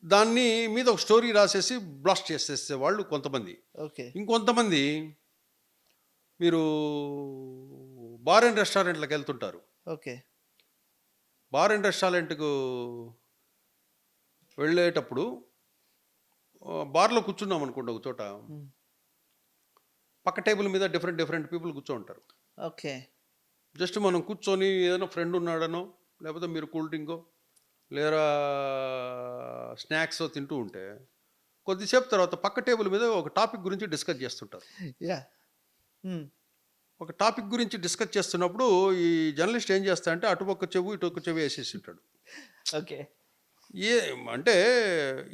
దాన్ని మీద ఒక స్టోరీ రాసేసి బ్లాస్ట్ చేసేసే వాళ్ళు కొంతమంది. ఓకే. ఇంకొంతమంది మీరు బార్ అండ్ రెస్టారెంట్లకు వెళ్తుంటారు. ఓకే. బార్ అండ్ రెస్టారెంట్కు వెళ్ళేటప్పుడు బార్లో కూర్చున్నాం అనుకోండి ఒక చోట, హ్మ్. పక్క టేబుల్ మీద డిఫరెంట్ డిఫరెంట్ పీపుల్ కూర్చో ఉంటారు. ఓకే. జస్ట్ మనం కూర్చొని ఏదైనా ఫ్రెండ్ ఉన్నాడనో లేకపోతే మీరు కూల్ డ్రింకో లేదా స్నాక్స్ తింటూ ఉంటే కొద్దిసేపు తర్వాత పక్క టేబుల్ మీద ఒక టాపిక్ గురించి డిస్కస్ చేస్తుంటారు. యాహ్! హ్మ్. ఒక టాపిక్ గురించి డిస్కస్ చేస్తున్నప్పుడు ఈ జర్నలిస్ట్ ఏం చేస్తాడంటే అటుపక్క చెవు ఇటుపక్క చెవు వేసేసి ఉంటాడు. ఓకే. ఏ అంటే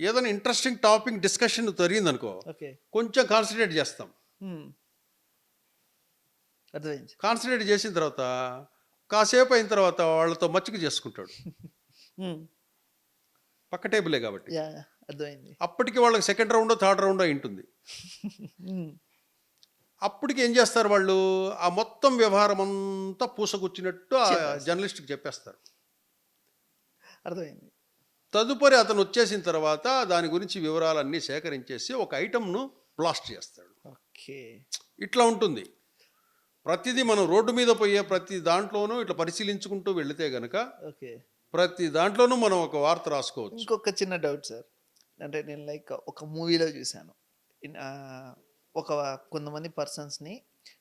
ఏదైనా ఇంట్రెస్టింగ్ టాపిక్ డిస్కషన్ జరిగిందనుకో ఓకే. కొంచెం కాన్సన్ట్రేట్ చేస్తాం. హ్మ్. అర్థమైంది. కాన్సన్ట్రేట్ చేసిన తర్వాత కాసేపు అయిన తర్వాత వాళ్ళతో మచ్చిక చేసుకుంటాడు, హ్మ్. పక్క టేబులే కాబట్టి. యాహ్! అర్థమైంది. అప్పటికి వాళ్ళకి సెకండ్ రౌండో థర్డ్ రౌండో ఉంటుంది. హ్మ్. అప్పటికి ఏం చేస్తారు వాళ్ళు, ఆ మొత్తం వ్యవహారం అంతా పూసగుచ్చినట్టు ఆ చెప్పేస్తారు. జర్నలిస్ట్కి చెప్పేస్తారు. అర్థమైంది. తదుపరి అతను వచ్చేసిన తర్వాత దాని గురించి వివరాలన్నీ సేకరించేసి ఒక ఐటమ్ను బ్లాస్ట్ చేస్తాడు. ఓకే. ఇట్లా ఉంటుంది. ప్రతిదీ మనం రోడ్డు మీద పోయే ప్రతి దాంట్లోనూ ఇట్లా పరిశీలించుకుంటూ వెళితే గనక ఓకే. ప్రతి దాంట్లోనూ మనం ఒక వార్త రాసుకోవచ్చు. ఇంకొక చిన్న డౌట్ సార్. అంటే నేను లైక్ ఒక మూవీలో చూసాను. ఒక కొంతమంది పర్సన్స్‌ని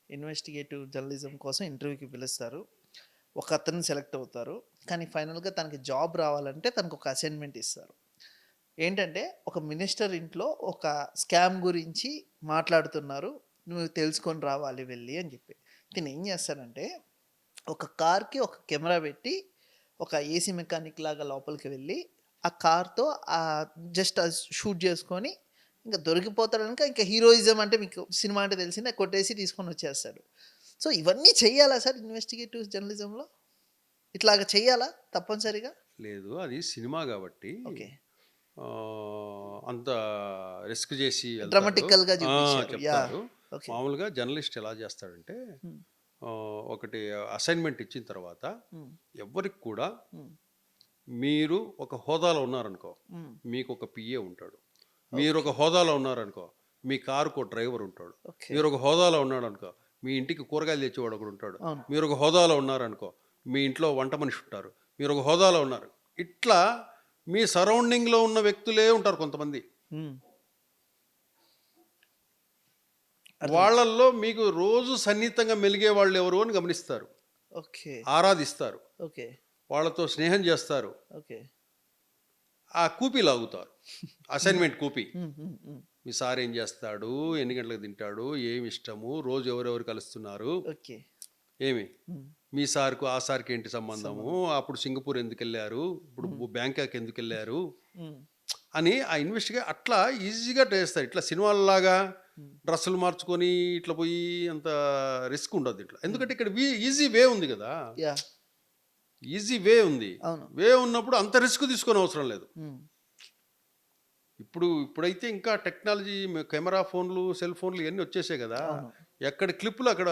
ఇన్వెస్టిగేటివ్ జర్నలిజం కోసం ఇంటర్వ్యూకి పిలుస్తారు. ఒకతను సెలెక్ట్ అవుతారు. కానీ ఫైనల్‌గా తనకి జాబ్ రావాలంటే తనకొక అసైన్‌మెంట్ ఇస్తారు. ఏంటంటే ఒక మినిస్టర్ ఇంట్లో ఒక స్కామ్ గురించి మాట్లాడుతున్నారు. నువ్వు తెలుసుకొని రావాలి వెళ్లి అని చెప్పి. ఇతను ఏం చేస్తాడంటే ఒక కార్‌కి ఒక కెమెరా పెట్టి ఒక ఏసీ మెకానిక్ లాగా లోపలికి వెళ్ళి ఆ కార్‌తో జస్ట్ అది షూట్ చేసుకొని ఇంక దొరికిపోతాడనుక ఇంక హీరోయిజం అంటే మీకు సినిమా అంటే తెలిసిందే కొట్టేసి తీసుకొని వచ్చేస్తాడు. సో ఇవన్నీ చెయ్యాలా సార్ ఇన్వెస్టిగేటివ్ జర్నలిజంలో? ఇట్లాగ చెయ్యాలా తప్పనిసరిగా? లేదు, అది సినిమా కాబట్టి ఓకే. అంత రిస్క్ చేసి వెళ్తారు. డ్రామాటికల్‌గా చూపించారు. యాహ్! చెప్తారు. ఓకే. మామూలుగా జర్నలిస్ట్ ఎలా చేస్తాడంటే హ్మ్. ఒకటి అసైన్మెంట్ ఇచ్చిన తర్వాత హ్మ్. ఎవ్వరికి కూడా హ్మ్. మీరు ఒక హోదాలో ఉన్నారనుకో హ్మ్. మీకు ఒక పిఏ ఉంటాడు. మీరు ఒక హోదాలో ఉన్నారనుకో మీ కారుకు ఒక డ్రైవర్ ఉంటాడు. ఓకే. మీరు ఒక హోదాలో ఉన్నాడనుకో మీ ఇంటికి కూరగాయలు తెచ్చేవాడు ఒకడు ఉంటాడు. అవును. మీరు ఒక హోదాలో ఉన్నారనుకో మీ ఇంట్లో వంట మనిషి ఉంటారు. మీరు ఒక హోదాలో ఉన్నారు. ఇట్లా మీ సరౌండింగ్లో ఉన్న వ్యక్తులే ఉంటారు కొంతమంది. హ్మ్. అర్థమైంది. వాళ్ళల్లో మీకు రోజు సన్నిహితంగా మెలిగే వాళ్ళు ఎవరు అని గమనిస్తారు, ఓకే. ఆరాధిస్తారు, ఓకే. వాళ్ళతో స్నేహం చేస్తారు, ఓకే. ఆ కూపీ లాగుతారు. అసైన్మెంట్ కూపీ. హ్మ్. హ్మ్. హ్మ్. మీ సార్ ఏం చేస్తాడు, ఎన్ని గంటలకు తింటాడు, ఏమి ఇష్టము, రోజు ఎవరెవరు కలుస్తున్నారు, ఓకే. ఏమి హ్మ్. మీ సార్కు ఆ సార్కి ఏంటి సంబంధము, అప్పుడు సింగపూర్ ఎందుకు వెళ్ళారు, ఇప్పుడు బ్యాంకాక్ ఎందుకు వెళ్ళారు హ్మ్. అని ఆ ఇన్వెస్టిగేట్ అట్లా ఈజీగా చేస్తారు. ఇట్లా సినిమాల్లాగా హ్మ్. డ్రెస్సులు మార్చుకొని ఇట్లా పోయి అంత రిస్క్ ఉండదు ఇట్లా. ఎందుకంటే ఇక్కడ ఈజీ వే ఉంది కదా, యాహ్! ఈజీ వే ఉంది. అవును. వే ఉన్నప్పుడు అంత రిస్క్ తీసుకొని అవసరం లేదు. హ్మ్. ఇప్పుడైతే ఇంకా టెక్నాలజీ కెమెరా ఫోన్లు సెల్ ఫోన్లు ఇవన్నీ వచ్చేసాయి కదా, అవును. ఎక్కడ క్లిప్పులు అక్కడ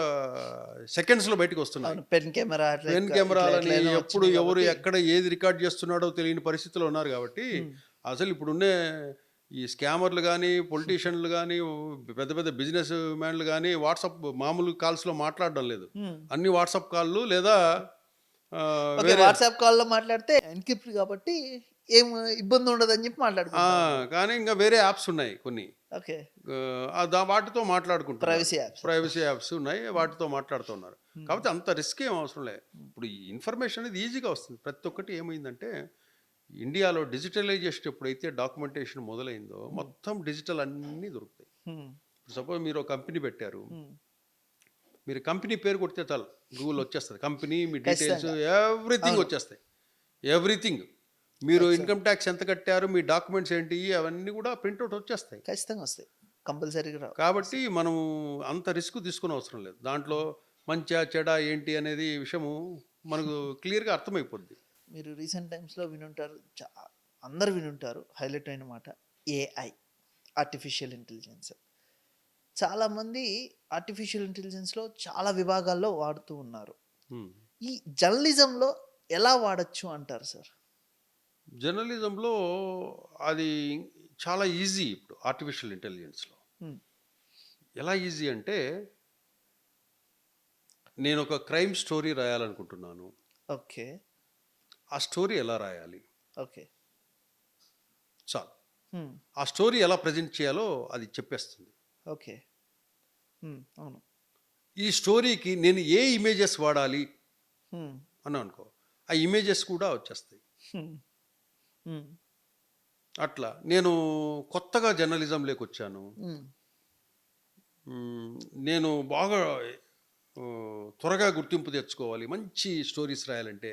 సెకండ్స్లో బయటకు వస్తున్నాయి. అవును. పెన్ కెమెరా అట్లా పెన్ ఇట్లా కెమెరాలని ఎట్లైనా ఎప్పుడు వచ్చినాయి ఎవరు కాబట్టి ఎక్కడ ఏది రికార్డ్ చేస్తున్నాడో తెలియని పరిస్థితిలో ఉన్నారు కాబట్టి హ్మ్. అసలు ఇప్పుడున్నే ఈ స్కామర్లు కానీ పొలిటీషియన్లు కానీ పెద్ద పెద్ద బిజినెస్ మ్యాన్లు కానీ వాట్సాప్ మామూలు కాల్స్లో మాట్లాడడం లేదు. హ్మ్. అన్ని వాట్సాప్ కాళ్ళు లేదా ఓకే. వేరే వాట్సాప్ కాల్‌లో మాట్లాడితే ఎన్‌క్రిప్ట్ కాబట్టి ఏం ఇబ్బంది ఉండదని చెప్పి మాట్లాడుకుంటారు. కానీ ఇంకా వేరే యాప్స్ ఉన్నాయి కొన్ని, ఓకే. వాటితో మాట్లాడుకుంటున్నారు. Privacy apps. ప్రైవసీ యాప్స్ ఉన్నాయి, వాటితో మాట్లాడుతున్నారు. హ్మ్. కాబట్టి అంత రిస్క్ ఏం అవసరం లేదు. ఇప్పుడు ఈ ఇన్ఫర్మేషన్ అనేది ఈజీగా వస్తుంది. ప్రతి ఒక్కటి ఏమైందంటే ఇండియాలో డిజిటలైజేషన్ ఎప్పుడైతే డాక్యుమెంటేషన్ మొదలైందో మొత్తం డిజిటల్ అన్నీ దొరుకుతాయి. హ్మ్. ఇప్పుడు సపోజ్ మీరు ఒక కంపెనీ పెట్టారు, హ్మ్. మీరు కంపెనీ పేరు కొడితే చాలు గూగుల్ వచ్చేస్తుంది. కంపెనీ మీ డీటెయిల్స్ ఖచ్చితంగా. ఎవ్రీథింగ్ అవును. వచ్చేస్తాయి. ఎవ్రీథింగ్ మీరు ఖచ్చితంగా. ఇన్కమ్ ట్యాక్స్ ఎంత కట్టారు, మీ డాక్యుమెంట్స్ ఏంటి, అవన్నీ కూడా ప్రింట్అవుట్ వచ్చేస్తాయి. ఖచ్చితంగా వస్తాయి. కంపల్సరీగా రావు. కాబట్టి మనం అంత రిస్క్ తీసుకునే అవసరం లేదు. దాంట్లో మంచా చెడా ఏంటి అనేది విషయము మనకు క్లియర్గా అర్థమైపోద్ది. మీరు రీసెంట్ టైమ్స్‌లో వినుంటారు. అందరు వినుంటారు, హైలైట్ అయిన మాట ఏఐ, ఆర్టిఫిషియల్ ఇంటెలిజెన్స్. చాలామంది ఆర్టిఫిషియల్ ఇంటెలిజెన్స్లో చాలా విభాగాల్లో వాడుతూ ఉన్నారు. ఈ జర్నలిజంలో ఎలా వాడచ్చు అంటారు సార్? జర్నలిజంలో అది చాలా ఈజీ ఇప్పుడు ఆర్టిఫిషియల్ ఇంటెలిజెన్స్లో. హ్మ్. ఎలా ఈజీ అంటే, నేను ఒక క్రైమ్ స్టోరీ రాయాలనుకుంటున్నాను. ఓకే. ఆ స్టోరీ ఎలా రాయాలి? ఓకే. చాలు. హ్మ్. ఆ స్టోరీ ఎలా ప్రజెంట్ చేయాలో అది చెప్పేస్తుంది. ఓకే. అవును. ఈ స్టోరీకి నేను ఏ ఇమేజెస్ వాడాలి హ్మ్. అని అనుకో, ఆ ఇమేజెస్ కూడా వచ్చేస్తాయి. హ్మ్. హ్మ్. అట్లా నేను కొత్తగా జర్నలిజంలోకి వచ్చాను. హ్మ్. మ్, నేను బాగా త్వరగా గుర్తింపు తెచ్చుకోవాలి, మంచి స్టోరీస్ రాయాలంటే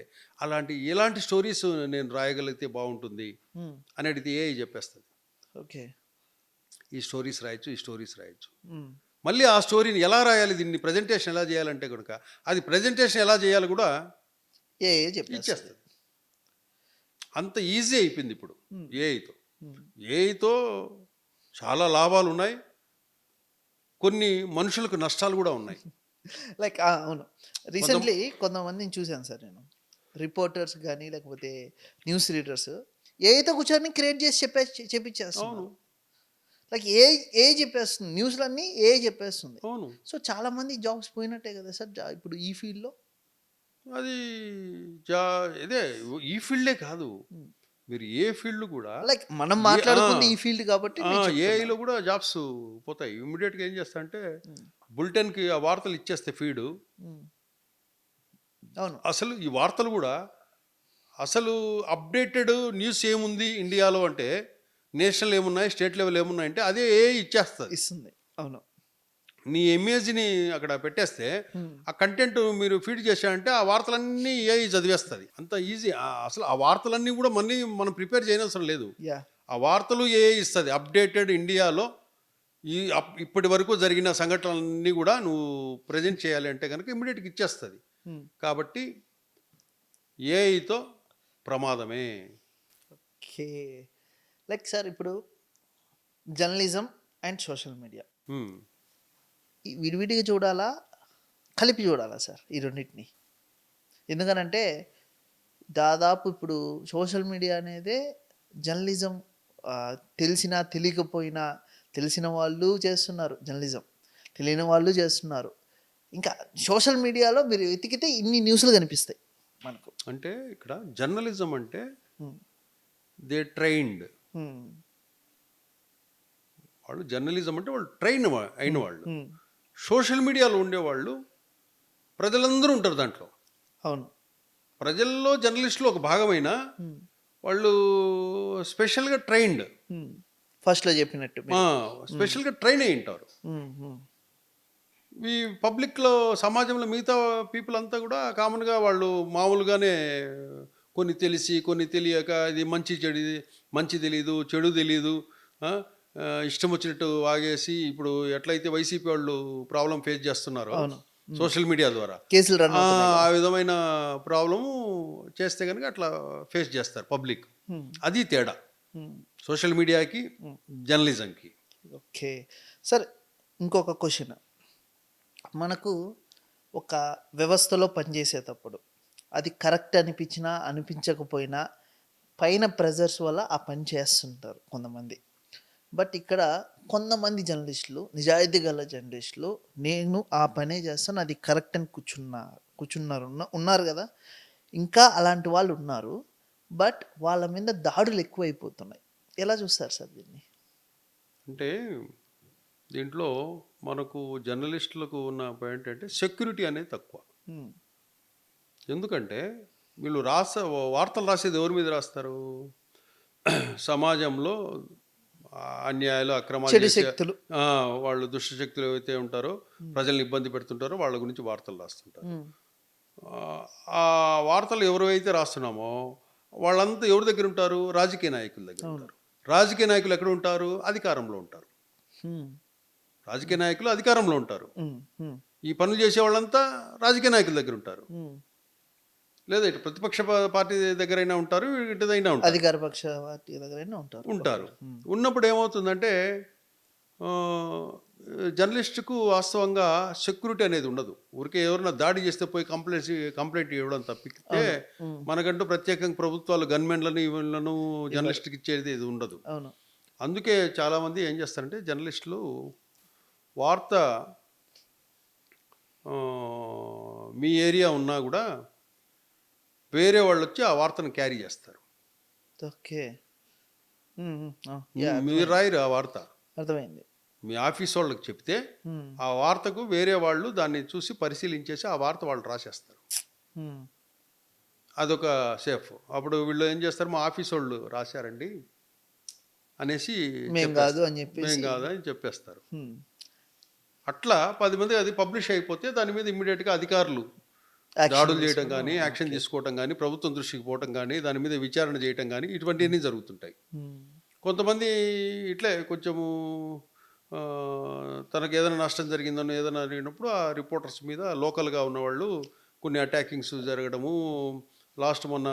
ఎలాంటి స్టోరీస్ నేను రాయగలిగితే బాగుంటుంది హ్మ్. అనేది ఏఐ చెప్పేస్తుంది. ఓకే. ఈ స్టోరీస్ రాయొచ్చు, ఈ స్టోరీస్ రాయొచ్చు. హ్మ్. మళ్ళీ ఆ స్టోరీని ఎలా రాయాలి, దీన్ని ప్రజెంటేషన్ ఎలా చేయాలంటే కనుక అది ప్రజెంటేషన్ ఎలా చేయాలి కూడా ఏఐ చెప్పేస్తది. ఇచ్చేస్తుంది. అంత ఈజీ అయిపోయింది ఇప్పుడు హ్మ్. ఏఐతో. హ్మ్. ఏఐతో చాలా లాభాలు ఉన్నాయి, కొన్ని మనుషులకు నష్టాలు కూడా ఉన్నాయి. లైక్ అవును. రీసెంట్లీ కొంతమందిని చూశాను సార్ నేను. రిపోర్టర్స్ గానీ, లేకపోతే న్యూస్ రీడర్స్ ఏఐతో కూర్చొని క్రియేట్ చేసి అవును, చెప్పిచ్చేస్తున్నారు. లైక్ ఏఐ చెప్పేస్తుంది. న్యూస్‌లన్నీ ఏఐ చెప్పేస్తుంది. అవును. సో, చాలామంది జాబ్స్ పోయినట్టే కదా సార్! ఇప్పుడు ఈ ఫీల్డ్‌లో. అది జా ఇదే ఈ ఫీల్డే కాదు, హ్మ్. మీరు ఏ ఫీల్డ్ కూడా లైక్ మనం ఏ ఆ, మాట్లాడుకుంది ఈ ఫీల్డ్ కాబట్టి ఆ, నేను ఏఐలో చెప్తున్నాను. కూడా జాబ్స్ పోతాయి. ఇమ్మీడియట్గా ఏం చేస్తా అంటే హ్మ్. బులెటిన్కి ఆ వార్తలు ఇచ్చేస్తే ఫీడు, హ్మ్. అవును. అసలు ఈ వార్తలు కూడా అసలు అప్డేటెడ్ న్యూస్ ఏముంది ఇండియాలో అంటే, నేషనల్ ఏమున్నాయి, స్టేట్ లెవెల్ ఏమున్నాయి అంటే అదే ఏఐ ఇచ్చేస్తుంది. ఇస్తుంది. అవును. నీ ఇమేజ్ని అక్కడ పెట్టేస్తే హ్మ్. ఆ కంటెంట్ మీరు ఫీడ్ చేశారంటే ఆ వార్తలన్నీ ఏఐ చదివేస్తుంది. అంత ఈజీ. అసలు ఆ వార్తలన్నీ కూడా మనం ప్రిపేర్ చేయనవసరం లేదు. యాహ్! ఆ వార్తలు ఏఐ ఇస్తుంది. అప్డేటెడ్ ఇండియాలో ఇప్పటి వరకు జరిగిన సంఘటనలన్నీ కూడా నువ్వు ప్రజెంట్ చేయాలి అంటే కనుక ఇమ్మీడియట్గా ఇచ్చేస్తుంది. హ్మ్. కాబట్టి ఏఐతో ప్రమాదమే. ఓకే. లైక్ సార్ ఇప్పుడు జర్నలిజం అండ్ సోషల్ మీడియా హ్మ్. ఈ విడివిడిగా చూడాలా? కలిపి చూడాలా సార్ ఈ రెండిటిని? ఎందుకనంటే దాదాపు ఇప్పుడు సోషల్ మీడియా అనేదే జర్నలిజం తెలిసినా తెలియకపోయినా తెలిసిన వాళ్ళు చేస్తున్నారు జర్నలిజం. తెలియని వాళ్ళు చేస్తున్నారు. ఇంకా సోషల్ మీడియాలో మీరు వెతికితే ఇన్ని న్యూస్‌లు కనిపిస్తాయి మనకు. అంటే ఇక్కడ జర్నలిజం అంటే హ్మ్. They trained. హ్మ్. వాళ్ళు జర్నలిజం అంటే వాళ్ళు అయిన హ్మ్. వాళ్ళు. హ్మ్. సోషల్ మీడియాలో ఉండేవాళ్ళు ప్రజలందరూ ఉంటారు దాంట్లో. అవును. ప్రజల్లో జర్నలిస్టులు ఒక భాగమైన హ్మ్. వాళ్ళు స్పెషల్గా ట్రైన్డ్. హ్మ్. ఫస్ట్‌లో చెప్పినట్టు మీరు. హ్మ్. స్పెషల్గా ట్రైన్ అయి ఉంటారు. హ్మ్. హ్మ్. ఈ పబ్లిక్లో సమాజంలో మిగతా పీపుల్ అంతా కూడా కామన్గా వాళ్ళు మామూలుగానే కొన్ని తెలిసి కొన్ని తెలియక ఇది మంచి చెడు, ఇది మంచి తెలీదు చెడు తెలీదు, ఆ, ఇష్టం వచ్చినట్టు వాగేసి ఇప్పుడు ఎట్లయితే వైసీపీ వాళ్ళు ప్రాబ్లం ఫేస్ చేస్తున్నారో అవును. హ్మ్. సోషల్ మీడియా ద్వారా కేసులు రన్ అవుతున్నాయి ఆ కదా! విధమైన ప్రాబ్లము చేస్తే కనుక అట్లా ఫేస్ చేస్తారు పబ్లిక్. హ్మ్. అది తేడా హ్మ్. సోషల్ మీడియాకి హ్మ్. జర్నలిజంకి. ఓకే. సరే ఇంకొక క్వెషన్. మనకు ఒక వ్యవస్థలో పనిచేసేటప్పుడు అది కరెక్ట్ అనిపించినా, అనిపించకపోయినా పైన ప్రెజర్స్ వల్ల ఆ పని చేస్తుంటారు కొంతమంది. బట్ ఇక్కడ కొంతమంది జర్నలిస్టులు, నిజాయితీ గల జర్నలిస్టులు నేను ఆ పనే చేస్తాను అది కరెక్ట్ అని కూర్చున్నారు ఉన్నారు గదా! ఇంకా అలాంటి వాళ్ళు ఉన్నారు. బట్ వాళ్ళ మీద దాడులు ఎక్కువైపోతున్నాయి. ఎలా చూస్తారు సార్ దీన్ని? అంటే దీంట్లో మనకు జర్నలిస్టులకు ఉన్న పాయింట్ అంటే సెక్యూరిటీ అనేది తక్కువ. హ్మ్. ఎందుకంటే వీళ్ళు వార్తలు రాసేది ఎవరి మీద రాస్తారు? సమాజంలో అన్యాయాలు అక్రమాలు చెడు చేసే శక్తులు. ఆ, వాళ్ళు దుష్ట శక్తులు ఏవైతే ఉంటారో ప్రజల్ని ఇబ్బంది పెడుతుంటారో వాళ్ళ గురించి వార్తలు రాస్తుంటారు. హ్మ్. ఆ ఆ వార్తలు ఎవరైతే రాస్తున్నామో వాళ్ళంతా ఎవరి దగ్గర ఉంటారు? రాజకీయ నాయకుల దగ్గర అవును. ఉంటారు. రాజకీయ నాయకులు ఎక్కడ ఉంటారు? అధికారంలో ఉంటారు. హ్మ్. రాజకీయ నాయకులు అధికారంలో ఉంటారు. హ్మ్. హ్మ్. ఈ పనులు చేసే వాళ్ళంతా రాజకీయ నాయకుల దగ్గర ఉంటారు. హ్మ్. లేదా ఇటు ప్రతిపక్ష పార్టీ దగ్గరైనా ఉంటారు, ఇటుదైనా ఉంటారు అధికార పక్ష పార్టీ దగ్గరైనా ఉంటారు. ఉంటారు ఉన్నప్పుడు ఏమవుతుందంటే జర్నలిస్టుకు వాస్తవంగా సెక్యూరిటీ అనేది ఉండదు. ఊరికే ఎవరైనా దాడి చేస్తే పోయి కంప్లైంట్ ఇవ్వడం తప్పితే మనకంటూ ప్రత్యేకంగా ప్రభుత్వాలు గన్మెన్లను వీళ్ళను జర్నలిస్ట్కి ఇచ్చేది ఇది ఉండదు. అవును. అందుకే చాలామంది ఏం చేస్తారంటే జర్నలిస్టులు వార్త ఆ, మీ ఏరియా ఉన్నా కూడా వేరే వాళ్ళు వచ్చి ఆ వార్తను క్యారీ చేస్తారు. ఓకే. మీరు రాయరు ఆ వార్త, అర్థమైంది. మీ ఆఫీస్ వాళ్ళకి చెప్తే Hmm. ఆ వార్తకు వేరే వాళ్ళు దాన్ని చూసి పరిశీలించేసి ఆ వార్త వాళ్ళు రాసేస్తారు. Hmm. అదొక సేఫ్. అప్పుడు వీళ్ళు ఏం చేస్తారు, మా ఆఫీస్ వాళ్ళు రాశారండి అనేసి మేం కాదు అని చెప్పేసి మేం కాదని చెప్పేస్తారు. Hmm. అట్లా 10 మంది అది పబ్లిష్ అయిపోతే దాని మీద ఇమ్మీడియట్గా అధికారులు Action దాడులు చేయటం తీసుకోవడం. కానీ, యాక్షన్ తీసుకోవటం కానీ, ప్రభుత్వం దృష్టికి పోవటం కానీ, దాని మీద విచారణ చేయటం కానీ ఇటువంటివన్నీ జరుగుతుంటాయి. Hmm. కొంతమంది ఇట్లే కొంచెము తనకు ఏదైనా నష్టం జరిగిందనో ఏదైనా జరిగినప్పుడు ఆ రిపోర్టర్స్ మీద లోకల్గా ఉన్నవాళ్ళు కొన్ని అటాకింగ్స్ జరగడము. లాస్ట్ మొన్న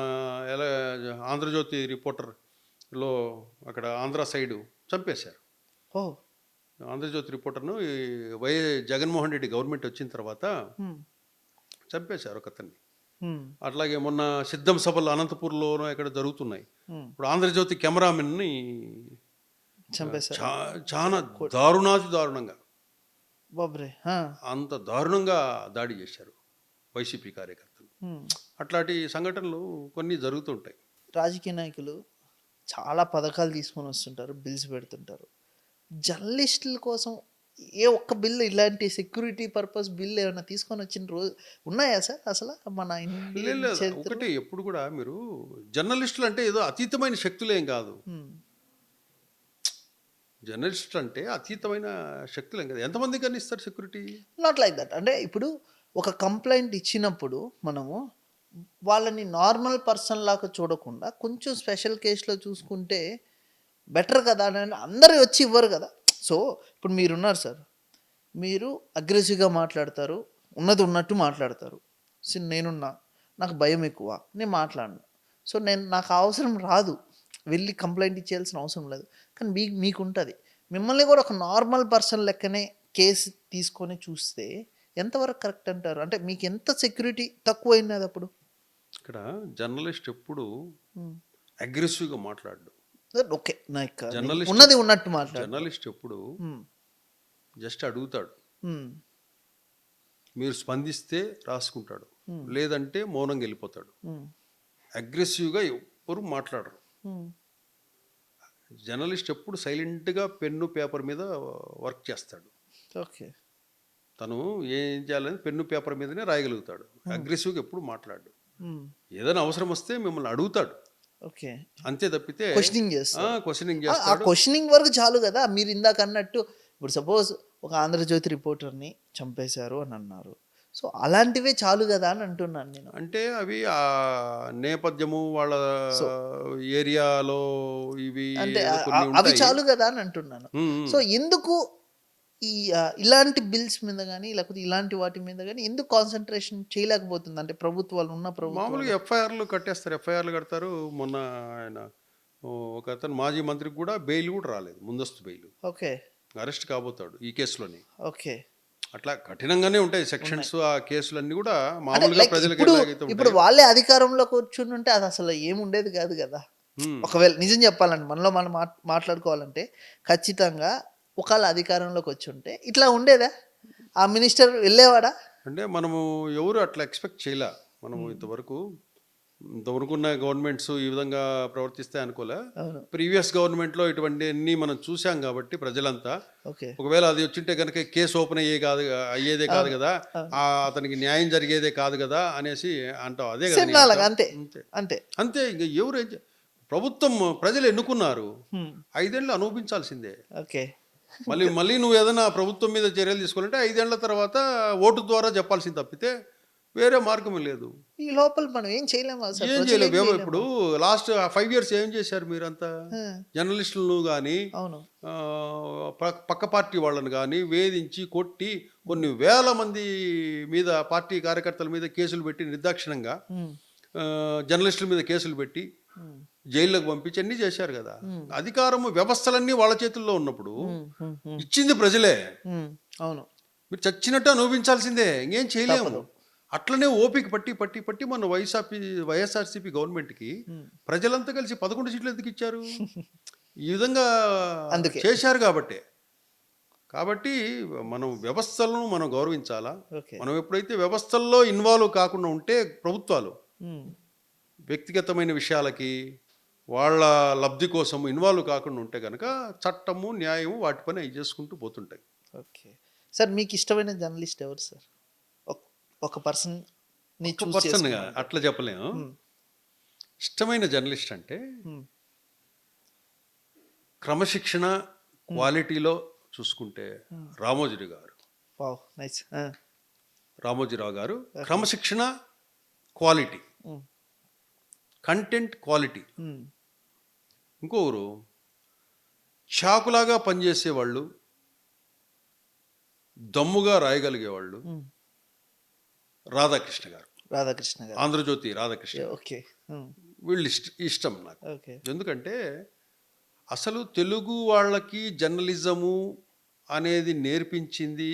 ఎలా ఆంధ్రజ్యోతి రిపోర్టర్లో అక్కడ ఆంధ్ర సైడు చంపేశారు. Oh. ఆంధ్రజ్యోతి రిపోర్టర్ను ఈ జగన్మోహన్ రెడ్డి గవర్నమెంట్ వచ్చిన తర్వాత Hmm. చంపేశారు ఒకతన్ని. Hmm. అట్లాగే మొన్న సిద్ధం సభలు అనంతపూర్లోనూ ఇక్కడ జరుగుతున్నాయి. Hmm. ఇప్పుడు ఆంధ్రజ్యోతి కెమెరామెన్ని చంపేశారు. చాలా దారుణంగా బాబ్రే. అంత దారుణంగా దాడి చేశారు వైసీపీ కార్యకర్తలు. అట్లాంటి సంఘటనలు కొన్ని జరుగుతుంటాయి. రాజకీయ నాయకులు చాలా పథకాలు తీసుకొని వస్తుంటారు, బిల్స్ పెడుతుంటారు. జర్నలిస్టుల కోసం ఏ ఒక్క బిల్లు ఇలాంటి సెక్యూరిటీ పర్పస్ బిల్ ఏమైనా తీసుకొని వచ్చిన రోజు ఉన్నాయా సార్ అసలు మన ఇండియన్ లేదు, చరిత్రలో? ఒకటి ఎప్పుడు కూడా మీరు జర్నలిస్టులు అంటే ఏదో అతీతమైన శక్తులేం కాదు. జర్నలిస్టులు అంటే అతీతమైన శక్తులేం కాదు. ఎంతమంది కానీ ఇస్తారు సెక్యూరిటీ? Not like that. అంటే ఇప్పుడు ఒక కంప్లైంట్ ఇచ్చినప్పుడు మనము వాళ్ళని నార్మల్ పర్సన్ లాగా చూడకుండా కొంచెం స్పెషల్ కేసులో చూసుకుంటే బెటర్ కదా అని అందరూ వచ్చి ఇవ్వరు కదా. సో ఇప్పుడు మీరున్నారు సార్, మీరు అగ్రెసివ్గా మాట్లాడతారు, ఉన్నది ఉన్నట్టు మాట్లాడతారు. సో నేనున్నా, నాకు భయం ఎక్కువ, నేను మాట్లాడను. సో నాకు అవసరం రాదు, వెళ్ళి కంప్లైంట్ ఇచ్చేయాల్సిన అవసరం లేదు. కానీ మీకు ఉంటుంది. మిమ్మల్ని కూడా ఒక నార్మల్ పర్సన్ లెక్కనే కేసు తీసుకొని చూస్తే ఎంతవరకు కరెక్ట్ అంటారు? అంటే మీకు ఎంత సెక్యూరిటీ తక్కువైనది అప్పుడు? ఇక్కడ జర్నలిస్ట్ ఎప్పుడు అగ్రెసివ్గా మాట్లాడు. ఓకే, నాకు జర్నలిస్ట్ ఉన్నది ఉన్నట్టు మాట్లాడు. జర్నలిస్ట్ ఎప్పుడు జస్ట్ అడుగుతాడు, మీరు స్పందిస్తే రాసుకుంటాడు, లేదంటే మౌనంగా వెళ్ళిపోతాడు. అగ్రెసివ్గా ఎవ్వరు మాట్లాడరు. జర్నలిస్ట్ ఎప్పుడు సైలెంట్గా పెన్ను పేపర్ మీద వర్క్ చేస్తాడు. ఓకే, తను ఏం చేయాలని పెన్ను పేపర్ మీదనే రాయగలుగుతాడు. అగ్రెసివ్గా ఎప్పుడు మాట్లాడు. ఏదైనా అవసరం వస్తే మిమ్మల్ని అడుగుతాడు, ఓకే, అంతే తప్పితే క్వశ్చనింగ్ చేస్తాడు. క్వశ్చనింగ్ ఆ చేస్తాడు. క్వశ్చనింగ్ వరకు చాలు కదా. మీరు ఇందాక అన్నట్టు ఇప్పుడు సపోజ్ ఒక ఆంధ్రజ్యోతి రిపోర్టర్ని చంపేశారు అని అన్నారు. సో అలాంటివే చాలు కదా అని అంటున్నాను నేను. అంటే అవి ఆ నేపథ్యము వాళ్ళ ఏరియాలో ఇవి అంటే కొన్ని అవి ఉంటాయి. చాలు కదా అని అంటున్నాను. సో ఎందుకు ఈ ఇలాంటి బిల్స్ మీద కానీ లేకపోతే ఇలాంటి వాటి మీద కానీ ఎందుకు కాన్సన్ట్రేషన్ చేయలేకపోతుంది? అంటే ప్రభుత్వాలు ఉన్న మామూలుగా ఎఫ్ఐఆర్లు కట్టేస్తారు, ఎఫ్ఐఆర్లు కడతారు. మొన్న ఆయన ఒక అతను మాజీ మంత్రికి కూడా బెయిల్ కూడా రాలేదు, ముందస్తు బెయిల్. ఓకే, అరెస్ట్ కాబోతాడు ఈ కేసులోని. ఓకే, అట్లా కఠినంగానే ఉంటాయి సెక్షన్స్. ఆ కేసులన్నీ కూడా మామూలుగా ప్రజలకు ఇప్పుడు వాళ్ళే అధికారంలోకి వచ్చి ఉంటే అది అసలు ఏముండేది కాదు కదా. ఒకవేళ నిజం చెప్పాలంటే మనలో మనం మాట్లాడుకోవాలంటే ఖచ్చితంగా ఒకవేళ అధికారంలోకి వచ్చి ఉంటే ఇట్లా ఉండేదా? ఆ మినిస్టర్ వెళ్ళేవాడా? అంటే మనము ఎవరు అట్లా ఎక్స్పెక్ట్ చేయలే. మనము ఇంతవరకు ఉన్న గవర్నమెంట్స్ ఈ విధంగా ప్రవర్తిస్తాయి అనుకోలే. ప్రీవియస్ గవర్నమెంట్లో ఇటువంటి అన్ని మనం చూసాం కాబట్టి ప్రజలంతా ఒకవేళ అది వచ్చింటే కనుక కేసు ఓపెన్ అయ్యేదే కాదు కదా, అతనికి న్యాయం జరిగేదే కాదు కదా అనేసి అంటాం. అదే కదా, అంతే అంతే అంతే. ఇంకా ఎవరు ప్రభుత్వం ప్రజలు ఎన్నుకున్నారు, 5 ఏళ్ళు అనుభవించాల్సిందే. ఓకే, మళ్ళీ నువ్వు ఏదైనా ప్రభుత్వం మీద చర్యలు తీసుకోవాలంటే 5 ఏళ్ల తర్వాత ఓటు ద్వారా చెప్పాల్సింది తప్పితే వేరే మార్గం లేదు. ఈ లోపల మనం ఏం చేయలేము. ఏం చేయలేము. ఇప్పుడు లాస్ట్ 5 years ఏం చేశారు మీరంతా? జర్నలిస్టులను కానీ పక్క పార్టీ వాళ్ళని కానీ వేధించి కొట్టి కొన్ని వేల మంది మీద, పార్టీ కార్యకర్తల మీద కేసులు పెట్టి నిర్దాక్షిణంగా జర్నలిస్టుల మీద కేసులు పెట్టి జైల్లోకి పంపించి అన్నీ చేశారు కదా. అధికారము వ్యవస్థలన్నీ వాళ్ళ చేతుల్లో ఉన్నప్పుడు ఇచ్చింది ప్రజలే. అవును. మీరు చచ్చినట్టు అనుభవించాల్సిందే, ఇంకేం చేయలేము. అట్లనే ఓపిక పట్టి పట్టి పట్టి మన వైఎస్ఆర్సీపీ గవర్నమెంట్కి ప్రజలంతా కలిసి 11 సీట్లు ఎందుకు ఇచ్చారు? ఈ విధంగా అందుకే చేశారు కాబట్టి మనం వ్యవస్థలను మనం గౌరవించాలా. ఓకే. మనం ఎప్పుడైతే వ్యవస్థల్లో ఇన్వాల్వ్ కాకుండా ఉంటే ప్రభుత్వాలు వ్యక్తిగతమైన విషయాలకి వాళ్ళ లబ్ధి కోసం ఇన్వాల్వ్ కాకుండా ఉంటే కనుక చట్టము న్యాయము వాటి పని అవి చేసుకుంటూ పోతుంటాయి. ఓకే సార్, మీకు ఇష్టమైన జర్నలిస్ట్ ఎవరు సార్? ఒక పర్సన్ పర్సన్గా అట్లా చెప్పలేము. ఇష్టమైన జర్నలిస్ట్ అంటే క్రమశిక్షణ క్వాలిటీలో చూసుకుంటే రామోజీరావు గారు. నైస్. రామోజీరావు గారు క్రమశిక్షణ క్వాలిటీ, కంటెంట్ క్వాలిటీ. ఇంకొకరు చాకులాగా పనిచేసేవాళ్ళు, దమ్ముగా రాయగలిగేవాళ్ళు రాధాకృష్ణ గారు. రాధాకృష్ణ గారు, ఆంధ్రజ్యోతి రాధాకృష్ణ. ఓకే. వీళ్ళు ఇష్టం నాకు. ఓకే. ఎందుకంటే అసలు తెలుగు వాళ్ళకి జర్నలిజము అనేది నేర్పించింది